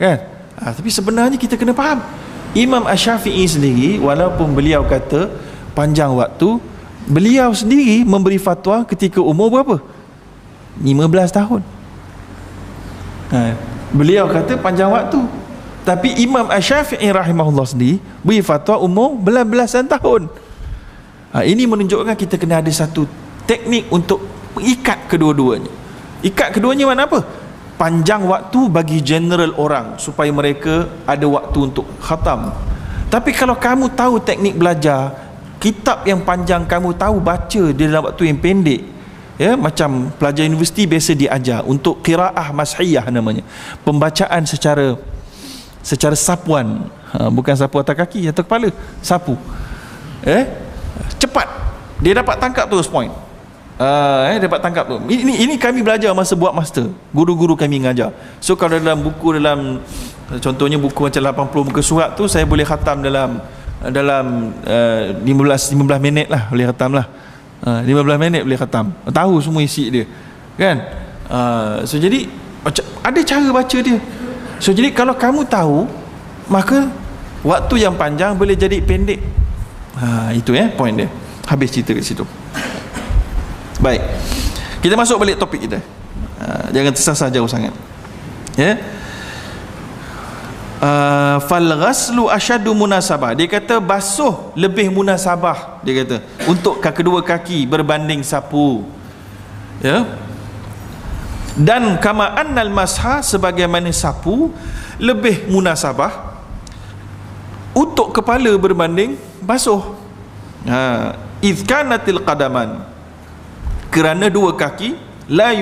A: kan? Tapi sebenarnya kita kena faham, Imam Asy-Syafi'i sendiri, walaupun beliau kata panjang waktu, beliau sendiri memberi fatwa ketika umur berapa? 15 tahun. Beliau kata panjang waktu. Tapi Imam Asy-Syafi'i rahimahullah sendiri beri fatwa umur belasan tahun. Ini menunjukkan kita kena ada satu teknik untuk mengikat kedua-duanya. Ikat keduanya mana apa? Panjang waktu bagi general orang supaya mereka ada waktu untuk khatam. Tapi kalau kamu tahu teknik belajar, kitab yang panjang kamu tahu baca di dalam waktu yang pendek, ya, macam pelajar universiti biasa diajar untuk qiraah mashiyah namanya, pembacaan secara sapuan, bukan sapu atas kaki atau kepala, sapu, cepat, dia dapat tangkap terus point. Dapat tangkap tu. Ini kami belajar masa buat master. Guru-guru kami mengajar. So kalau dalam buku, dalam contohnya buku macam 80 muka surat tu, saya boleh khatam dalam 15 minit lah, boleh khatam lah. 15 minit boleh khatam. Tahu semua isi dia. Kan? So jadi ada cara baca dia. So jadi kalau kamu tahu, maka waktu yang panjang boleh jadi pendek. Itu point dia. Habis cerita kat situ. Baik, kita masuk balik topik kita. Jangan tersasar jauh sangat. Ya. Fal ghaslu asyaddu munasabah. Dia kata basuh lebih munasabah. Dia kata untuk kedua kaki berbanding sapu. Ya. Dan kama annal masha, sebagaimana sapu lebih munasabah untuk kepala berbanding basuh. Idh kanatil qadaman, kerana dua kaki la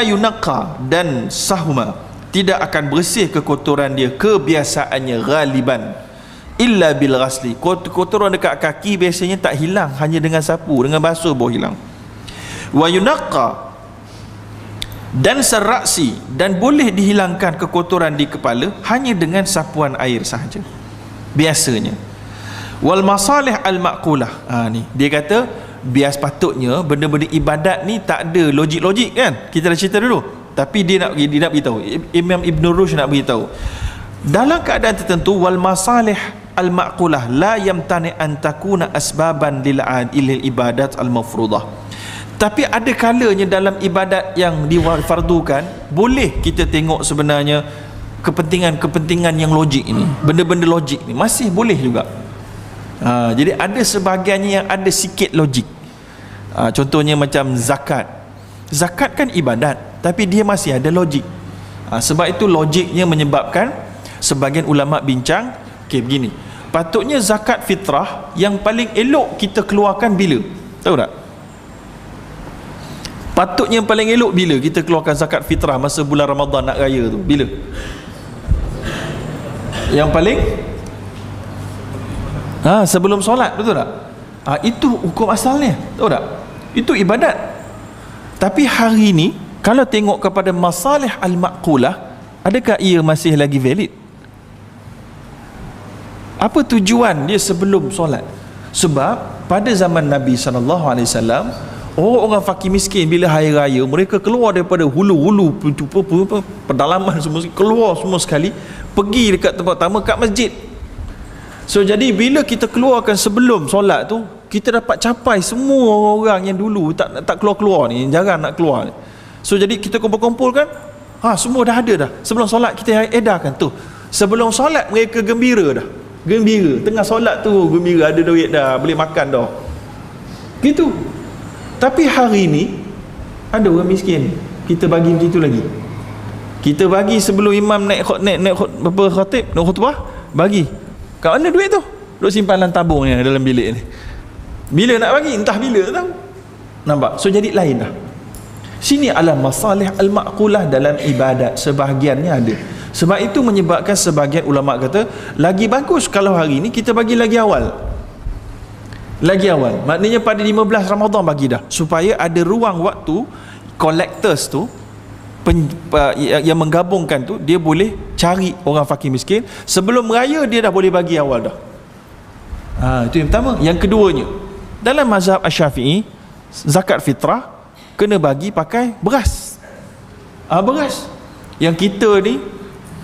A: yunaqqa dan sahuma, tidak akan bersih kekotoran dia kebiasaannya ghaliban illa bil ghasli. Kotoran dekat kaki biasanya tak hilang hanya dengan sapu, dengan basuh baru hilang. Wa yunaqqa, dan seraksi, dan boleh dihilangkan kekotoran di kepala hanya dengan sapuan air sahaja biasanya. Wal masalih al maqulah, ni dia kata bias patutnya benda-benda ibadat ni tak ada logik-logik kan, kita dah cerita dulu. Tapi dia nak beritahu, Imam Ibn Rushd nak beritahu, dalam keadaan tertentu wal masalih al maqulah la yamtani an takuna asbaban lil ibadat al mafruḍah. Tapi ada kalanya dalam ibadat yang difardukan, boleh kita tengok sebenarnya kepentingan yang logik ini, benda-benda logik ni masih boleh juga. Jadi ada sebahagiannya yang ada sikit logik. Contohnya macam zakat. Zakat kan ibadat, tapi dia masih ada logik. Sebab itu logiknya menyebabkan sebahagian ulama bincang, begini, patutnya zakat fitrah yang paling elok kita keluarkan bila? Tahu tak? Patutnya yang paling elok bila kita keluarkan zakat fitrah masa bulan Ramadan nak raya tu? Bila? Yang paling sebelum solat, betul tak? Itu hukum asalnya, tahu tak? Itu ibadat. Tapi hari ini kalau tengok kepada masalih al-maqqulah, adakah ia masih lagi valid? Apa tujuan dia sebelum solat? Sebab pada zaman Nabi SAW, orang-orang fakir miskin bila hari raya, mereka keluar daripada hulu-hulu pedalaman semua, keluar semua sekali, pergi dekat tempat utama kat masjid. So jadi bila kita keluarkan sebelum solat tu, kita dapat capai semua orang yang dulu tak keluar-keluar ni, jarang nak keluar ni. So jadi kita kumpul-kumpulkan, semua dah ada dah. Sebelum solat kita edarkan tu. Sebelum solat mereka gembira dah. Gembira. Tengah solat tu gembira, ada duit dah, boleh makan dah. Gitu. Tapi hari ni ada orang miskin, kita bagi begitu lagi. Kita bagi sebelum imam naik khatib, nak khutbah, bagi. Kat mana duit tu? Duk simpan dalam tabung ni, dalam bilik ni. Bila nak bagi, entah bila, tak tahu. Nampak? So jadi lain dah. Sini adalah masalih al-ma'qulah dalam ibadat, sebahagiannya ada. Sebab itu menyebabkan sebahagian ulama kata, lagi bagus kalau hari ni kita bagi lagi awal. Lagi awal. Maknanya pada 15 Ramadan bagi dah, supaya ada ruang waktu collectors tu, yang menggabungkan tu, dia boleh cari orang fakir miskin sebelum raya, dia dah boleh bagi awal dah. Itu yang pertama. Yang keduanya, dalam mazhab Asy-Syafi'i, zakat fitrah kena bagi pakai beras. Beras. Yang kita ni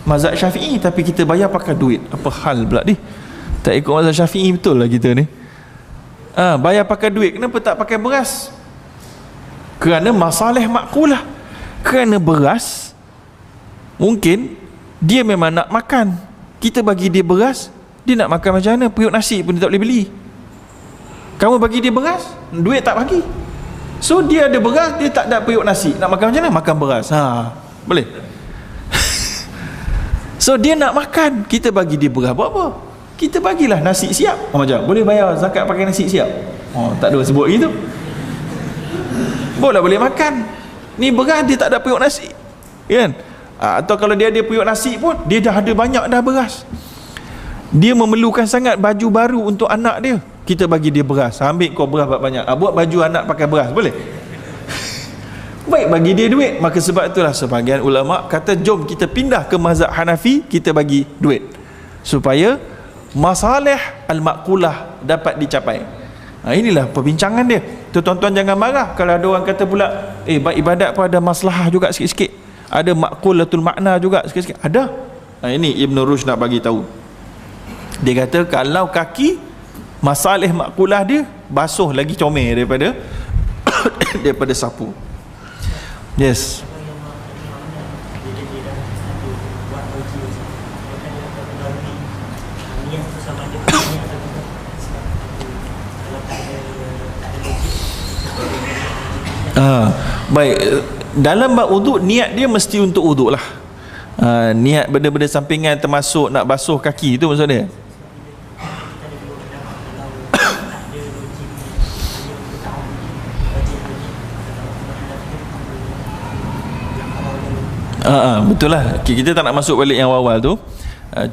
A: mazhab Syafi'i tapi kita bayar pakai duit. Apa hal pula ni? Tak ikut mazhab Syafi'i betul lah kita ni. Bayar pakai duit. Kenapa tak pakai beras? Kerana masalah makkulah. Kerana beras mungkin Dia memang nak makan, kita bagi dia beras, dia nak makan macam mana? Periuk nasi pun dia tak boleh beli. Kamu bagi dia beras, duit tak bagi. So dia ada beras, dia tak ada periuk nasi, nak makan macam mana? Makan beras. Boleh? So dia nak makan, kita bagi dia beras, buat apa? Kita bagilah nasi siap. Macam boleh bayar zakat pakai nasi siap? Tak ada sebut gitu. Boleh makan. Ni beras, dia tak ada periuk nasi, kan? Atau kalau dia ada periuk nasi pun, dia dah ada banyak dah beras. Dia memerlukan sangat baju baru untuk anak dia, kita bagi dia beras. Ambil kau beras banyak, buat baju anak pakai beras, boleh? Baik, bagi dia duit. Maka sebab itulah sebahagian ulama kata, jom kita pindah ke mazhab Hanafi, kita bagi duit supaya masalih al-maqula dapat dicapai. Inilah perbincangan dia. Tuan-tuan jangan marah kalau ada orang kata pula, ibadat pun ada maslahah juga sikit-sikit, ada maqulatul makna juga sikit-sikit. Ada. Ini Ibn Rushd nak bagi tahu. Dia kata kalau kaki, masalih makulah dia basuh lagi comel daripada daripada sapu. Yes. Baik, dalam bab wuduk, niat dia mesti untuk wuduk lah. Niat benda-benda sampingan termasuk nak basuh kaki, itu maksud dia. Betul lah, kita tak nak masuk balik yang awal tu.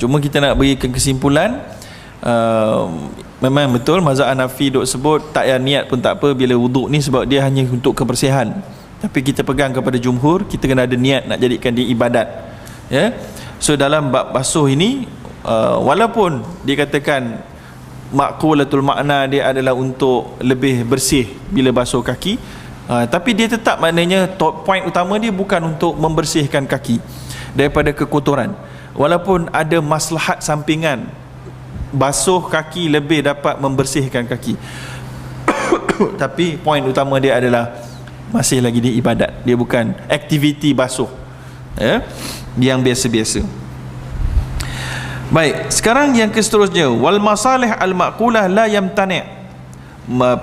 A: Cuma kita nak berikan kesimpulan. Memang betul mazhab Hanafi duk sebut tak payah niat pun tak apa bila wuduk ni, sebab dia hanya untuk kebersihan. Tapi kita pegang kepada jumhur, kita kena ada niat nak jadikan dia ibadat, ya. So dalam bab basuh ini, walaupun dikatakan maqulatul makna dia adalah untuk lebih bersih bila basuh kaki, tapi dia tetap maknanya top point utama dia bukan untuk membersihkan kaki daripada kekotoran. Walaupun ada maslahat sampingan, basuh kaki lebih dapat membersihkan kaki tapi poin utama dia adalah masih lagi dia ibadat, dia bukan aktiviti basuh, ya, yang biasa-biasa. Baik, sekarang yang seterusnya, wal masalih al maqulah la yamtani'.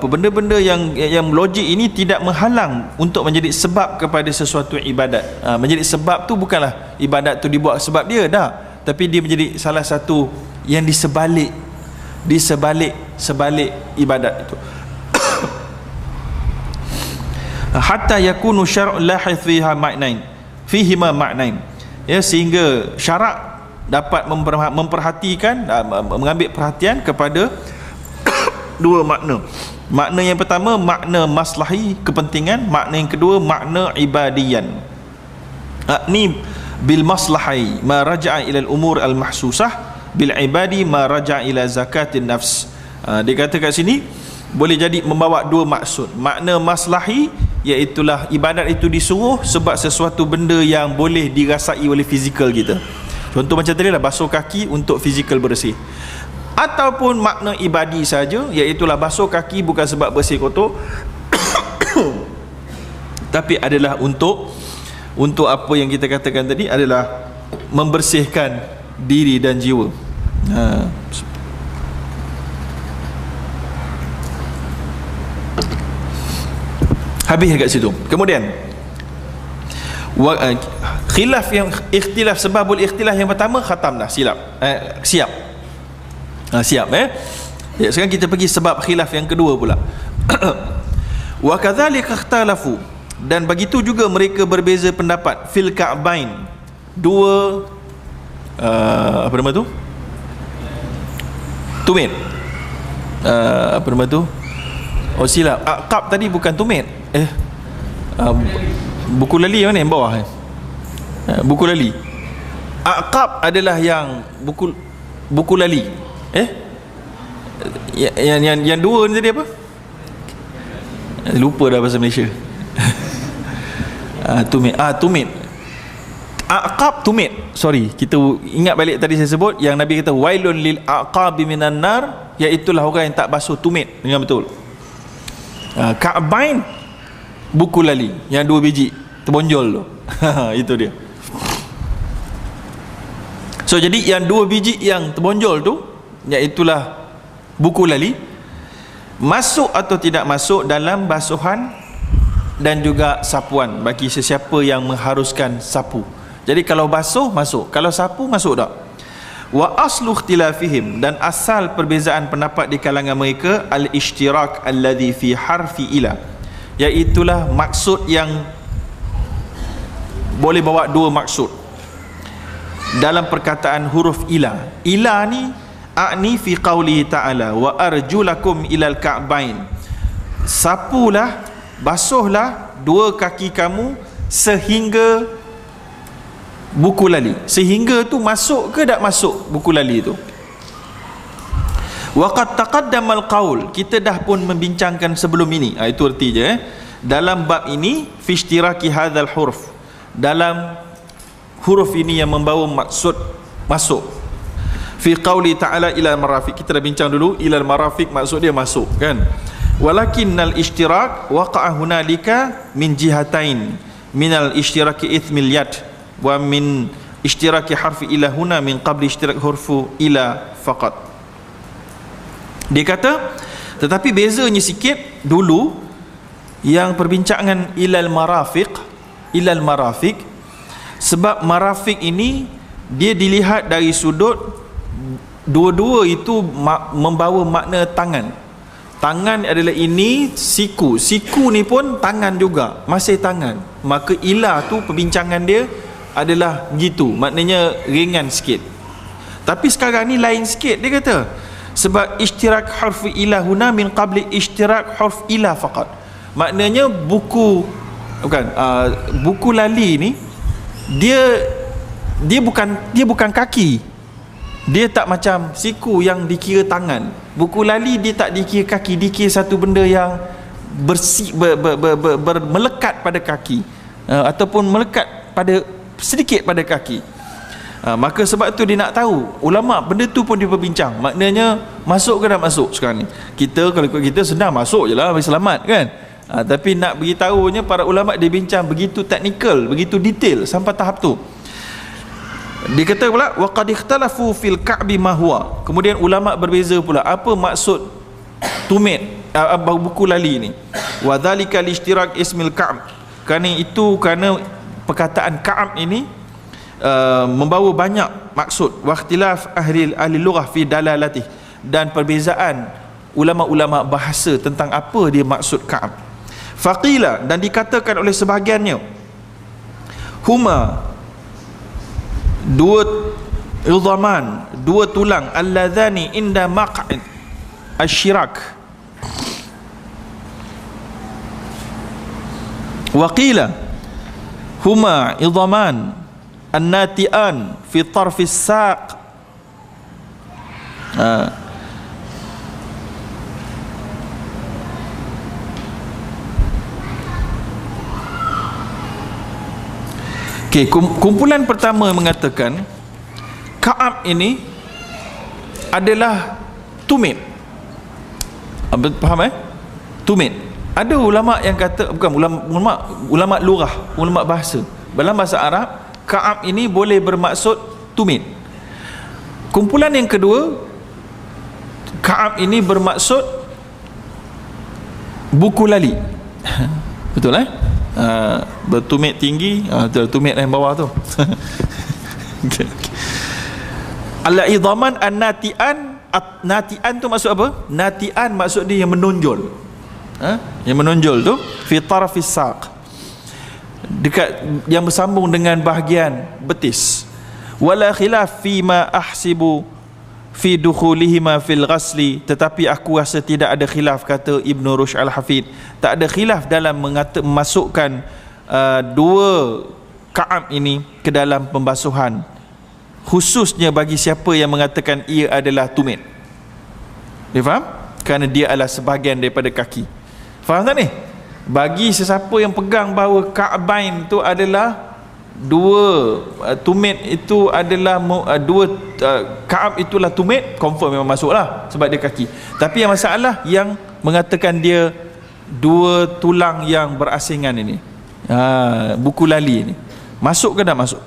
A: Benda-benda yang logik ini tidak menghalang untuk menjadi sebab kepada sesuatu ibadat. Menjadi sebab tu bukanlah ibadat tu dibuat sebab dia dah, tapi dia menjadi salah satu yang di sebalik ibadat itu. Hatta yakunu syar'u lahith fiha ma'nain, ya, sehingga syarak dapat memperhatikan, mengambil perhatian kepada dua makna. Makna yang pertama makna maslahi, kepentingan. Makna yang kedua makna ibadiyan. Ni bil maslahi ma raja'a ila al umur al mahsusah, bil ibadi ma raja'a ila zakatin nafs. Dia kata kat sini boleh jadi membawa dua maksud. Makna maslahi, iaitulah ibadat itu disuruh sebab sesuatu benda yang boleh dirasai oleh fizikal kita. Contoh macam tadi lah, basuh kaki untuk fizikal bersih. Ataupun makna ibadi saja, iaitulah basuh kaki bukan sebab bersih kotor tapi adalah untuk apa yang kita katakan tadi, adalah membersihkan diri dan jiwa. Habis dekat situ. Kemudian khilaf yang ikhtilaf, sebabul ikhtilaf yang pertama khatam dah, siap. Ya, sekarang kita pergi sebab khilaf yang kedua pula. Wa kadzalika ikhtalafu, dan begitu juga mereka berbeza pendapat fil ka'bain, dua apa nama tu? Tumit. Apa nama tu? Oh silap. Aqab tadi bukan tumit. Buku lali mana yang bawah? Buku lali. Aqab adalah yang buku lali. Yang dua ni tadi apa? Lupa dah bahasa Malaysia. Tumit. Aqab tumit. Sorry, kita ingat balik tadi saya sebut yang Nabi kata wailun lil aqabi minan nar, iaitulah orang yang tak basuh tumit dengan betul. Ka'bain buku lali yang dua biji terbonjol tu. Itu dia. So jadi yang 2 biji yang terbonjol tu, iaitulah buku lali, masuk atau tidak masuk dalam basuhan dan juga sapuan bagi sesiapa yang mengharuskan sapu. Jadi kalau basuh masuk, kalau sapu masuk tak. Wa aslu ikhtilafihim, dan asal perbezaan pendapat di kalangan mereka, al-ishtirak alladhi fi harfi ila, iaitulah maksud yang boleh bawa 2 maksud dalam perkataan huruf ila. Ila ni a'ni fi qawlihi ta'ala wa arjulakum ilal ka'bain, sapulah, basuhlah 2 kaki kamu sehingga buku lali. Sehingga tu masuk ke tak masuk buku lali tu? Wa qad taqaddama al-qaul, kita dah pun membincangkan sebelum ini. Itu erti je dalam bab ini, fi ishtiraki hadzal huruf, dalam huruf ini yang membawa maksud masuk. Fi qauli ta'ala ila marafiq, kita dah bincang dulu, ila marafiq maksud dia masuk kan. Walakinnal ishtirak waqa'a hunalika min jihatain, minal ishtiraki ithmil yad wa min ishtiraki harfi ila huna min qabli ishtirak hurfu ila faqat. Dia kata tetapi bezanya sikit dulu yang perbincangan ilal marafiq, sebab marafiq ini dia dilihat dari sudut dua-dua itu membawa makna tangan. Tangan adalah ini, siku ni pun tangan juga, masih tangan. Maka ilah tu perbincangan dia adalah begitu, maknanya ringan sikit. Tapi sekarang ni lain sikit, dia kata sebab ishtirak harfi ila huna min qabli ishtirak hurf ila faqat. Maknanya buku lali ni dia bukan kaki. Dia tak macam siku yang dikira tangan. Buku lali dia tak dikira kaki, dikira satu benda yang melekat pada kaki, ataupun melekat pada sedikit pada kaki. Maka sebab tu dia nak tahu, ulama benda tu pun dia berbincang, maknanya masuk ke tak masuk. Sekarang ni kita, kalau ikut kita senang masuk je lah, bagi selamat kan. Tapi nak beritahunya para ulama dia bincang begitu teknikal, begitu detail sampai tahap tu. Dia kata pula wa qad ikhtalafu fil ka'bi ma huwa, kemudian ulama berbeza pula apa maksud tumit buku lali ni. Wa dzalika li ishtirak ismil ka'b, kerana perkataan ka'ab ini membawa banyak maksud. Wa ikhtilaf ahli lughah fi dalalatih, dan perbezaan ulama-ulama bahasa tentang apa dia maksud ka'ab. Faqila, dan dikatakan oleh sebahagiannya, huma dua idhaman, 2 tulang, alladzani inda maq'id asyirak. Waqila huma idhaman annati'an fi tarfis saq. Okay, kumpulan pertama mengatakan ka'ab ini adalah tumit. Faham tumit. Ada ulama yang kata, bukan ulama lughah, ulama bahasa, dalam bahasa Arab ka'ab ini boleh bermaksud tumit. Kumpulan yang kedua, ka'ab ini bermaksud buku lali. Betul bertumit tinggi, tumit yang bawah tu. Al-idhaman an-nati'an. Nati'an tu maksud apa? Nati'an maksud dia yang menonjol. Yang menonjol tu fi tarafis saq, dekat, yang bersambung dengan bahagian betis. Wala khilaf fi ma ahsibu fi dukhulihima fil ghasli, tetapi aku rasa tidak ada khilaf, kata Ibn Rushd Al-Hafid, tak ada khilaf dalam memasukkan 2 ka'ab ini ke dalam pembasuhan, khususnya bagi siapa yang mengatakan ia adalah tumit. Dia faham? Kerana dia adalah sebahagian daripada kaki. Faham tak ni? Bagi sesiapa yang pegang bahawa ka'bain itu adalah 2 tumit, itu adalah 2 ka'ab itulah tumit, confirm memang masuk lah sebab dia kaki. Tapi yang masalah yang mengatakan dia 2 tulang yang berasingan ini, buku lali ini, masuk ke tak masuk?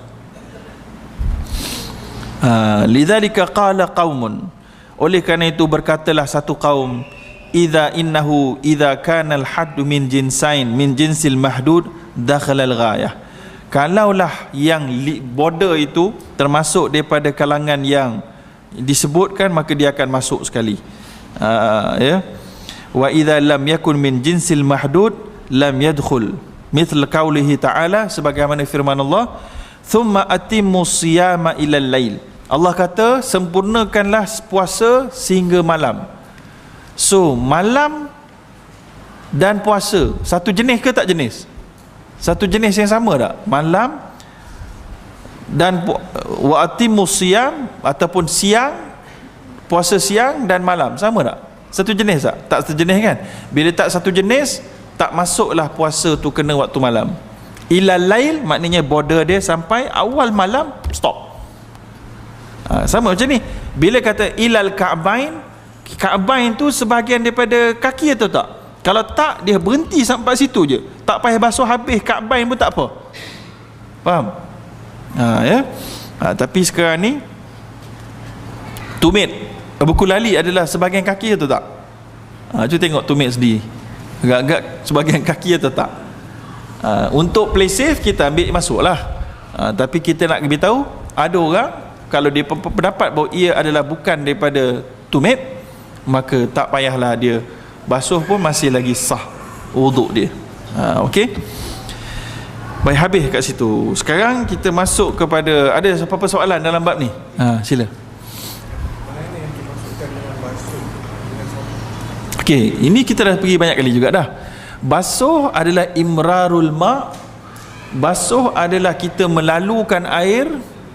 B: Lidzalika qala qaumun, oleh kerana itu berkatalah satu kaum, idza kana al-haddu min jinsil mahdud dakhala al-ghayah, kalaulah yang border itu termasuk daripada kalangan yang disebutkan, maka dia akan masuk sekali. Ya, wa idza lam yakun min jinsil mahdud lam yadkhul, mithl qaulihi ta'ala, sebagaimana firman Allah, thumma atimmu siyama ilal lail. Allah kata sempurnakanlah puasa sehingga malam. So malam dan puasa satu jenis ke tak jenis? Satu jenis yang sama tak? Malam dan wa atimmu siyam, ataupun siang, puasa siang dan malam, sama tak? Satu jenis tak? Tak satu jenis kan? Bila tak satu jenis, tak masuklah puasa tu kena waktu malam. Ilal lail maknanya border dia sampai awal malam, stop. Sama macam ni. Bila kata ilal ka'bain, ka'bain tu sebahagian daripada kaki atau tak? Kalau tak, dia berhenti sampai situ je, tak payah basuh habis ka'bain pun tak apa. Faham? Ya. Tapi sekarang ni tumit, buku lali adalah sebahagian kaki atau tak? Cuba tengok tumit sendiri, agak-agak sebahagian kaki atau tak? Untuk play safe kita ambil masuklah. Tapi kita nak beritahu, ada orang kalau dia pendapat bahawa ia adalah bukan daripada tumit, maka tak payahlah dia basuh pun masih lagi sah wuduk dia. Okey, baik, habis kat situ. Sekarang kita masuk kepada, ada apa-apa soalan dalam bab ni? Sila. Okey, ini kita dah pergi banyak kali juga dah. Basuh adalah imrarul ma'. Basuh adalah kita melalukan air,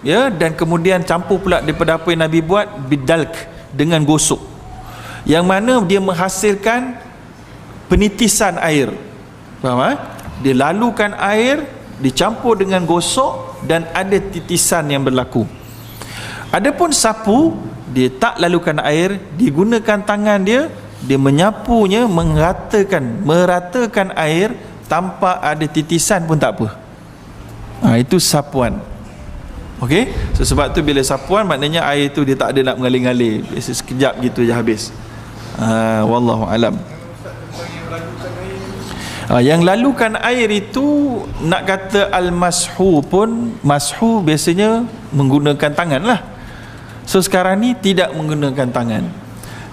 B: ya, dan kemudian campur pula daripada apa yang Nabi buat, bidalk, dengan gosok, yang mana dia menghasilkan penitisan air. Faham? Dia lalukan air, dicampur dengan gosok, dan ada titisan yang berlaku. Adapun sapu, dia tak lalukan air, digunakan tangan dia, dia menyapunya, meratakan air tanpa ada titisan pun tak apa. Itu sapuan. Okey, sebab tu bila sapuan maknanya air tu dia tak ada nak mengalir-ngalir, sekejap gitu je habis. Wallahu alam. Yang lalukan air itu, nak kata al-mashu pun, mashu biasanya menggunakan tangan lah. So sekarang ni tidak menggunakan tangan.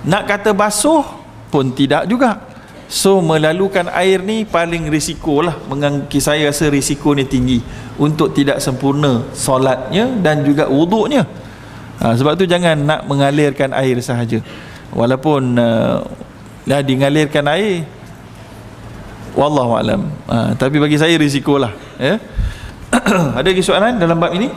B: Nak kata basuh pun tidak juga. So melalukan air ni paling risiko lah, saya rasa risiko ni tinggi untuk tidak sempurna solatnya dan juga wuduknya. Sebab tu jangan nak mengalirkan air sahaja, walaupun mengalirkan air, wallahu alam, tapi bagi saya risiko lah, ya. Ada lagi soalan dalam bab ini?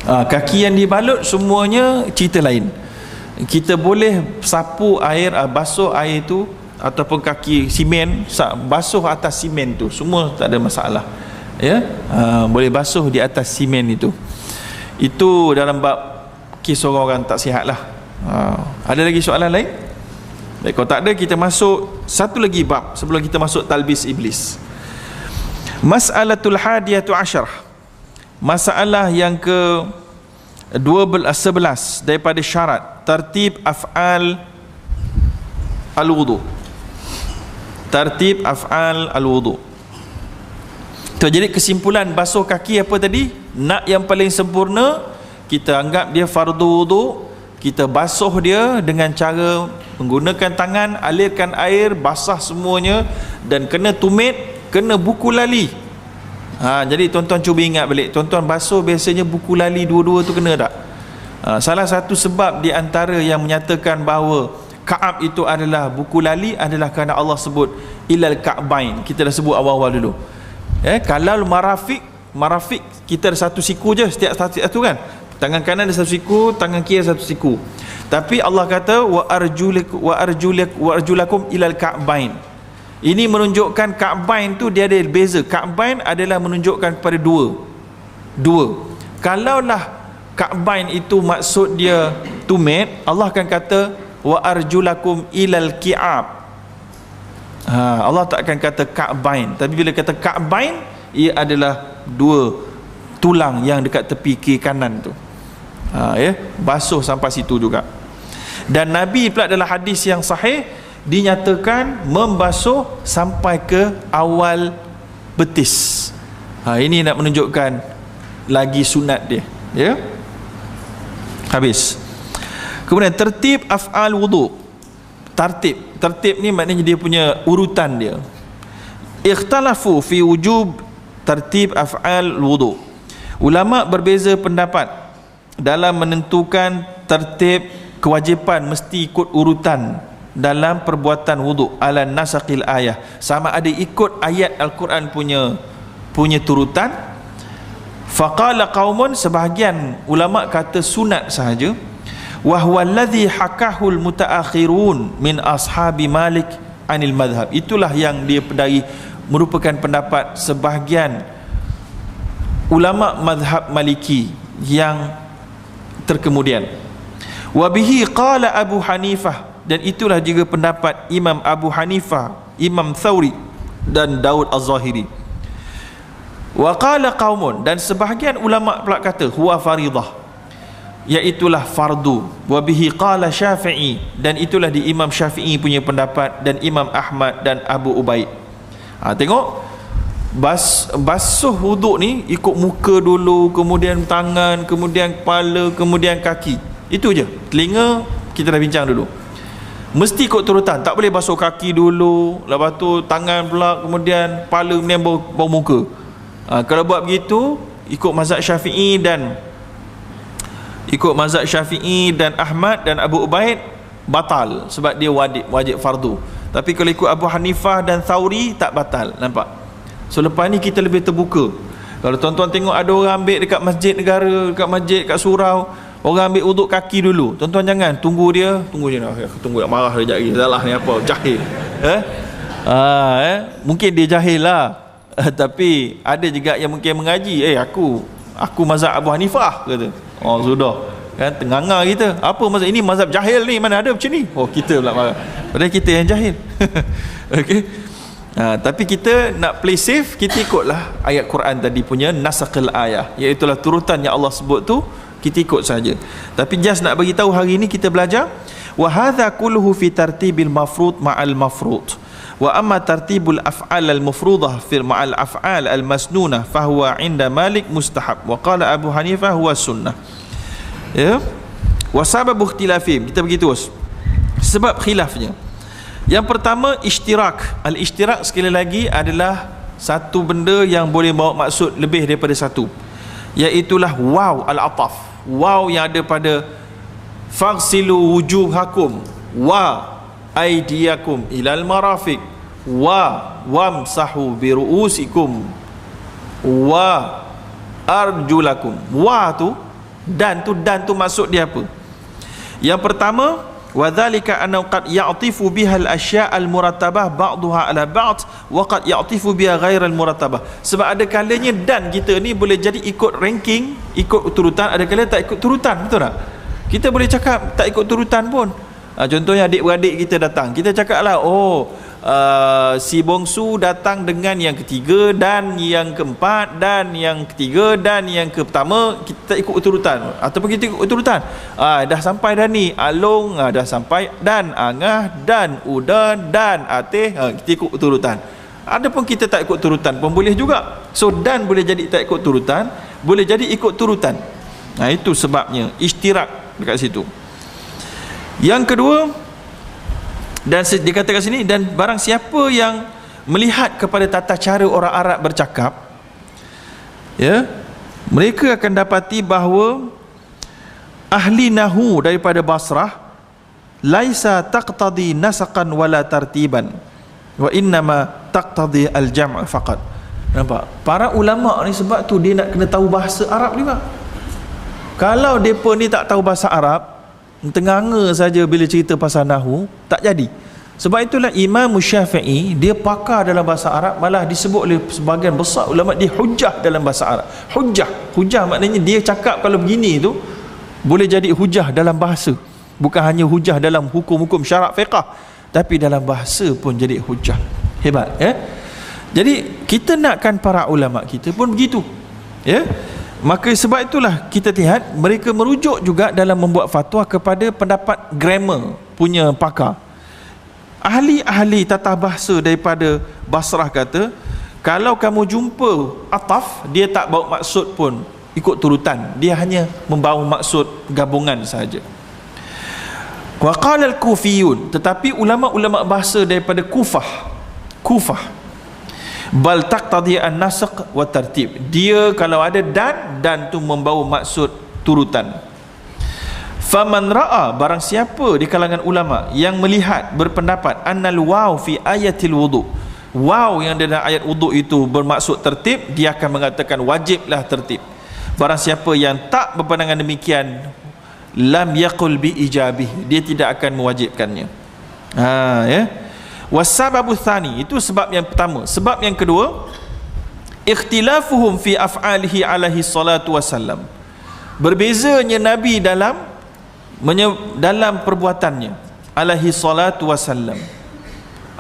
B: Kaki yang dibalut semuanya cerita lain. Kita boleh sapu air, basuh air tu, ataupun kaki simen, basuh atas simen tu, semua tak ada masalah, ya. Boleh basuh di atas simen itu dalam bab kes orang-orang tak sihat lah. Ada lagi soalan lain? Baik, kalau tak ada, kita masuk satu lagi bab sebelum kita masuk talbis iblis. Mas'alatul hadiyatu asyarah, masalah yang ke 11 daripada syarat tertib af'al al-wudu. Tertib af'al al-wudu. Jadi kesimpulan basuh kaki apa tadi? Nak yang paling sempurna, kita anggap dia fardu wudu, kita basuh dia dengan cara menggunakan tangan, alirkan air, basah semuanya, dan kena tumit, kena buku lali. Jadi tuan-tuan cuba ingat balik, tuan-tuan basuh biasanya buku lali dua-dua tu kena tak? Salah satu sebab di antara yang menyatakan bahawa Ka'ab itu adalah buku lali adalah kerana Allah sebut ilal ka'bain. Kita dah sebut awal-awal dulu. Kalau marafik kita ada satu siku je setiap satu kan. Tangan kanan ada satu siku, tangan kiri ada satu siku. Tapi Allah kata wa arjulakum ilal ka'bain. Ini menunjukkan ka'bain tu dia ada beza. Ka'bain adalah menunjukkan kepada dua. Kalaulah ka'bain itu maksud dia tumit, Allah akan kata wa arjulakum ilal ki'ab. Allah tak akan kata ka'bain. Tapi bila kata ka'bain, ia adalah dua tulang yang dekat tepi kiri kanan tu. Basuh sampai situ juga. Dan Nabi pula dalam hadis yang sahih dinyatakan membasuh sampai ke awal betis. Ini nak menunjukkan lagi sunat dia, ya. Habis. Kemudian tertib af'al wudu. Tertib ni maknanya dia punya urutan dia. Ikhtalafu fi wujub tertib af'al wudu. Ulama berbeza pendapat dalam menentukan tertib kewajipan mesti ikut urutan dalam perbuatan wudu ala nasaqil ayah, sama ada ikut ayat Al-Quran punya turutan. Faqala qaumun, sebahagian ulama kata sunat sahaja. Wa huwa alladhi hakahul mutaakhirun min ashabi Malik anil madhab. Itulah yang dia dari merupakan pendapat sebahagian ulama madhab Maliki yang terkemudian. Wa bihi qala Abu Hanifah, dan itulah juga pendapat Imam Abu Hanifah, Imam Thawri dan Daud Az-Zahiri. Wa qala qaumun, dan sebahagian ulama pula kata huwa faridah, iaitulah fardu. Wa bihi qala Syafi'i, dan itulah di Imam Syafi'i punya pendapat dan Imam Ahmad dan Abu Ubaid. Tengok, basuh wuduk ni ikut muka dulu, kemudian tangan, kemudian kepala, kemudian kaki. Itu je. Telinga kita dah bincang dulu. Mesti ikut turutan. Tak boleh basuh kaki dulu, lepas tu tangan pula, kemudian kepala, kemudian bau muka. Kalau buat begitu ikut mazhab Syafi'i dan Ahmad dan Abu Ubaid, batal sebab dia wajib fardu. Tapi kalau ikut Abu Hanifah dan Thawri tak batal. Nampak? So lepas ni kita lebih terbuka. Kalau tuan-tuan tengok ada orang ambil dekat masjid negara, dekat masjid, kat surau, orang ambil uduk kaki dulu, tuan-tuan jangan tunggu dia nak marah dia lagi, salah ni apa, jahil. Mungkin dia jahil lah. Tapi ada juga yang mungkin mengaji, aku mazhab Abu Hanifah, kata. Sudah kan, tenganga kita. Apa mazhab ini, mazhab jahil ni, mana ada macam ni. Kita pula marah, padahal kita yang jahil. Okey. Tapi kita nak play safe, kita ikutlah ayat Quran tadi punya nasaqil ayah, iaitulah turutan yang Allah sebut tu, kita ikut saja. Tapi just nak bagi tahu hari ini kita belajar wa hadza kulluhu fi tartibil mafrud ma'al mafrud, wa amma tartibul af'al al mafruḍah fi ma'al af'al al masnunah fa huwa 'inda Malik mustahab wa qala Abu Hanifah huwa sunnah. Ya. Wa sababu ikhtilafihim, kita pergi terus sebab khilafnya. Yang pertama, ishtirak. Al-ishtirak sekali lagi adalah satu benda yang boleh bawa maksud lebih daripada satu, iaitulah waw al-ataf, waw yang ada pada faghsilu wujuhakum wa aydiyakum ilal marafiq wa wamsahu bi ru'usikum wa arjulakum. Wa tu dan tu maksud dia apa? Yang pertama, وذلك أنه قد يعطف بها الأشياء المرتبة بعضها على بعض وقد يعطف بها غير المرتبة. Sebab ada kalanya dan kita ni boleh jadi ikut ranking, ikut turutan, ada kalanya tak ikut turutan, betul tak? Kita boleh cakap tak ikut turutan pun. Contohnya adik-beradik kita datang, kita cakap lah, si bongsu datang dengan yang ketiga dan yang keempat dan yang ketiga dan yang pertama, kita ikut urutan. Ataupun kita ikut urutan, dah sampai dah ni Along, dah sampai dan Angah dan Uda dan Ateh, kita ikut urutan. Adapun kita tak ikut turutan pun boleh juga. So dan boleh jadi tak ikut turutan, boleh jadi ikut turutan. Itu sebabnya ishtirak dekat situ. Yang kedua, dan dikatakan sini, dan barang siapa yang melihat kepada tata cara orang Arab bercakap, mereka akan dapati bahawa ahli nahu daripada Basrah laisa taqtadi nasaqan wala tartiban wa innama taqtadi al-jam' faqat. Nampak? Para ulama ni sebab tu dia nak kena tahu bahasa Arab juga. Kalau depa ni tak tahu bahasa Arab, tenganga saja bila cerita pasal nahu, tak jadi. Sebab itulah Imam Syafi'i, dia pakar dalam bahasa Arab, malah disebut oleh sebahagian besar ulama dia hujah dalam bahasa Arab. Hujah maknanya dia cakap kalau begini tu boleh jadi hujah dalam bahasa, bukan hanya hujah dalam hukum-hukum syarak fiqah, tapi dalam bahasa pun jadi hujah. Hebat, Jadi kita nakkan para ulama kita pun begitu, Maka sebab itulah kita lihat mereka merujuk juga dalam membuat fatwa kepada pendapat grammar punya pakar. Ahli-ahli tata bahasa daripada Basrah kata, kalau kamu jumpa ataf, dia tak bawa maksud pun ikut turutan, dia hanya membawa maksud gabungan sahaja. Wa qala al-kufiyun, tetapi ulama-ulama bahasa daripada Kufah bal taqtadi an-nasq wa tartib, dia kalau ada dan tu membawa maksud turutan. Faman ra'a, barang siapa di kalangan ulama yang melihat berpendapat annal waw fi ayatil wudu, waw yang ada dalam ayat wudu itu bermaksud tertib, dia akan mengatakan wajiblah tertib. Barang siapa yang tak berpandangan demikian, lam yaqul bi ijabih, dia tidak akan mewajibkannya. Ya. Wasababu tsani, itu sebab yang pertama. Sebab yang kedua, ikhtilafuhum fi af'alihi alaihi salatu wassalam, berbezanya Nabi dalam perbuatannya, alaihi salatu wassalam,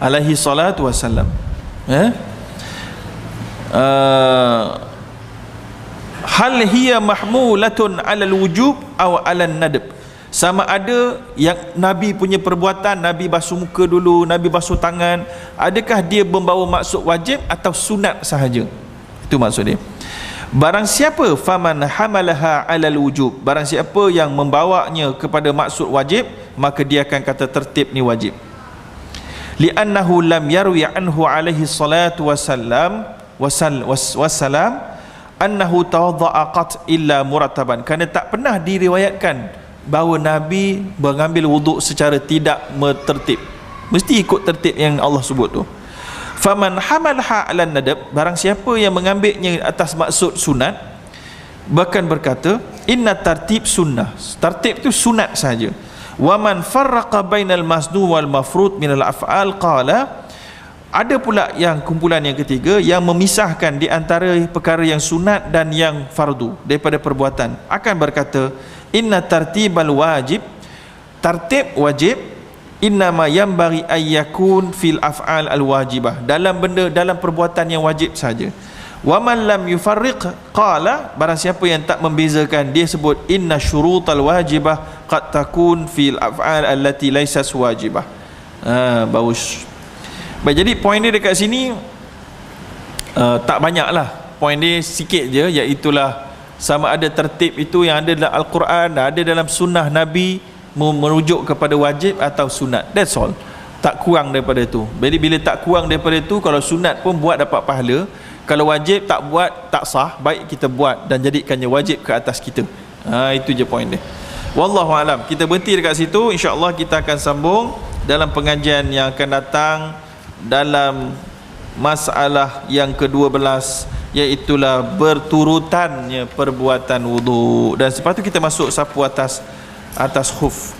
B: alaihi salatu wassalam. Hal hiya mahmulatun alal wujub aw alan nadb, sama ada yang Nabi punya perbuatan, Nabi basuh muka dulu, Nabi basuh tangan, adakah dia membawa maksud wajib atau sunat sahaja? Itu maksud dia. Barang siapa faman hamalaha alal wujub, barang siapa yang membawanya kepada maksud wajib, maka dia akan kata tertib ni wajib. Li'annahu lam yarwi anhu alaihi salatu wassalam annahu tawadda'a qat illa murattaban, kerana tak pernah diriwayatkan bahawa Nabi mengambil wuduk secara tidak tertib, mesti ikut tertib yang Allah sebut tu. Faman hamalha 'alan nadab, barang siapa yang mengambilnya atas maksud sunat, bahkan berkata inna tartib sunnah, tertib itu sunat saja. Wa man farraqa bainal masnu wal mafrud minal af'al qala, ada pula yang kumpulan yang ketiga yang memisahkan di antara perkara yang sunat dan yang fardu daripada perbuatan, akan berkata inna tartibal wajib, tertib wajib, innama yanbaghi ayyakun fil af'al al wajibah, dalam benda, dalam perbuatan yang wajib saja. Wa man lam yufarriq qala, barang siapa yang tak membezakan, dia sebut inna syurutal wajibah qad takun fil af'al allati laysat wajibah. Bagus. Baik, jadi poin dia dekat sini tak banyak lah, poin dia sikit je, iaitulah sama ada tertib itu yang ada dalam Al-Quran, ada dalam sunnah Nabi, merujuk kepada wajib atau sunat. That's all, tak kurang daripada itu. Jadi bila tak kurang daripada itu, kalau sunat pun buat dapat pahala, kalau wajib tak buat tak sah, baik kita buat dan jadikannya wajib ke atas kita. Itu je poin dia. Wallahu alam. Kita berhenti dekat situ, insya-Allah kita akan sambung dalam pengajian yang akan datang dalam masalah yang ke-12, iaitulah berturutannya perbuatan wudu, dan selepas tu kita masuk sapu atas khuf.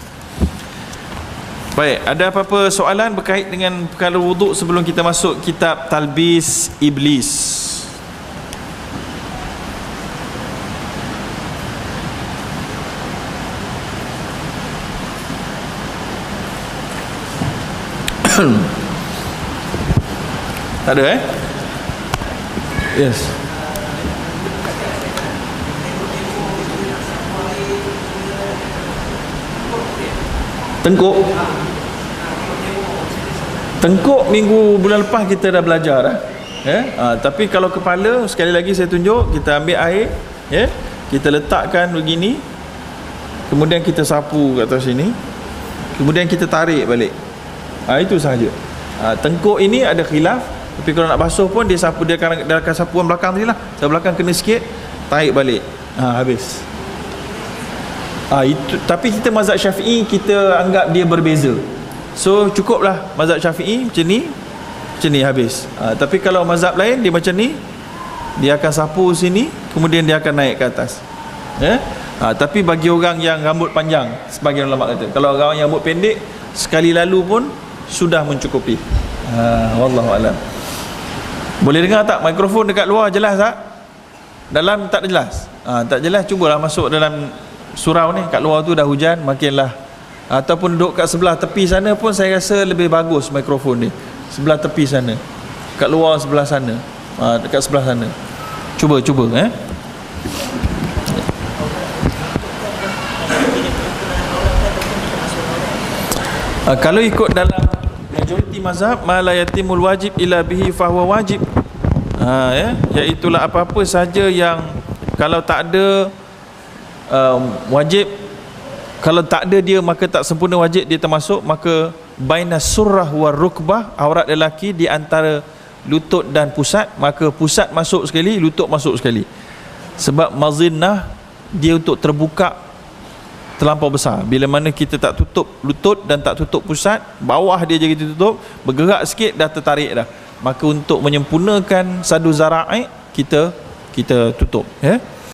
B: Baik, ada apa-apa soalan berkait dengan perkara wudu sebelum kita masuk kitab Talbis Iblis? Tak ada Yes. Tengkuk minggu bulan lepas kita dah belajar dah. Tapi kalau kepala, sekali lagi saya tunjuk, kita ambil air, kita letakkan begini, kemudian kita sapu kat atas sini, kemudian kita tarik balik. Itu sahaja. Tengkuk ini ada khilaf, tapi kalau nak basuh pun dia sapu, dia akan sapuan belakang tadi lah, belakang kena sikit, tarik balik, habis. Itu, tapi kita mazhab Syafi'i kita anggap dia berbeza, so cukuplah mazhab Syafi'i macam ni habis. Tapi kalau mazhab lain dia macam ni, dia akan sapu sini, kemudian dia akan naik ke atas. Tapi bagi orang yang rambut panjang, sebagian ulama kata, kalau orang yang rambut pendek, sekali lalu pun sudah mencukupi. Wallahu a'lam. Boleh dengar tak mikrofon dekat luar jelas tak? Dalam tak jelas? Tak jelas, cubalah masuk dalam surau ni, kat luar tu dah hujan, makinlah. Ataupun duduk kat sebelah tepi sana pun saya rasa lebih bagus mikrofon ni. Sebelah tepi sana, kat luar sebelah sana, dekat sebelah sana. Cuba Kalau ikut dalam majoriti mazhab, ma la yatimul wajib illa bihi fahuwa wajib. Iaitulah apa-apa saja yang kalau tak ada wajib, kalau tak ada dia maka tak sempurna wajib, dia termasuk. Maka bainas surrah war rukbah, aurat lelaki di antara lutut dan pusat, maka pusat masuk sekali, lutut masuk sekali. Sebab mazinnah dia untuk terbuka terlampau besar. Bila mana kita tak tutup lutut dan tak tutup pusat, bawah dia jadi tutup, bergerak sikit dah tertarik dah. Maka untuk menyempurnakan sadu zara'i, kita tutup, ya.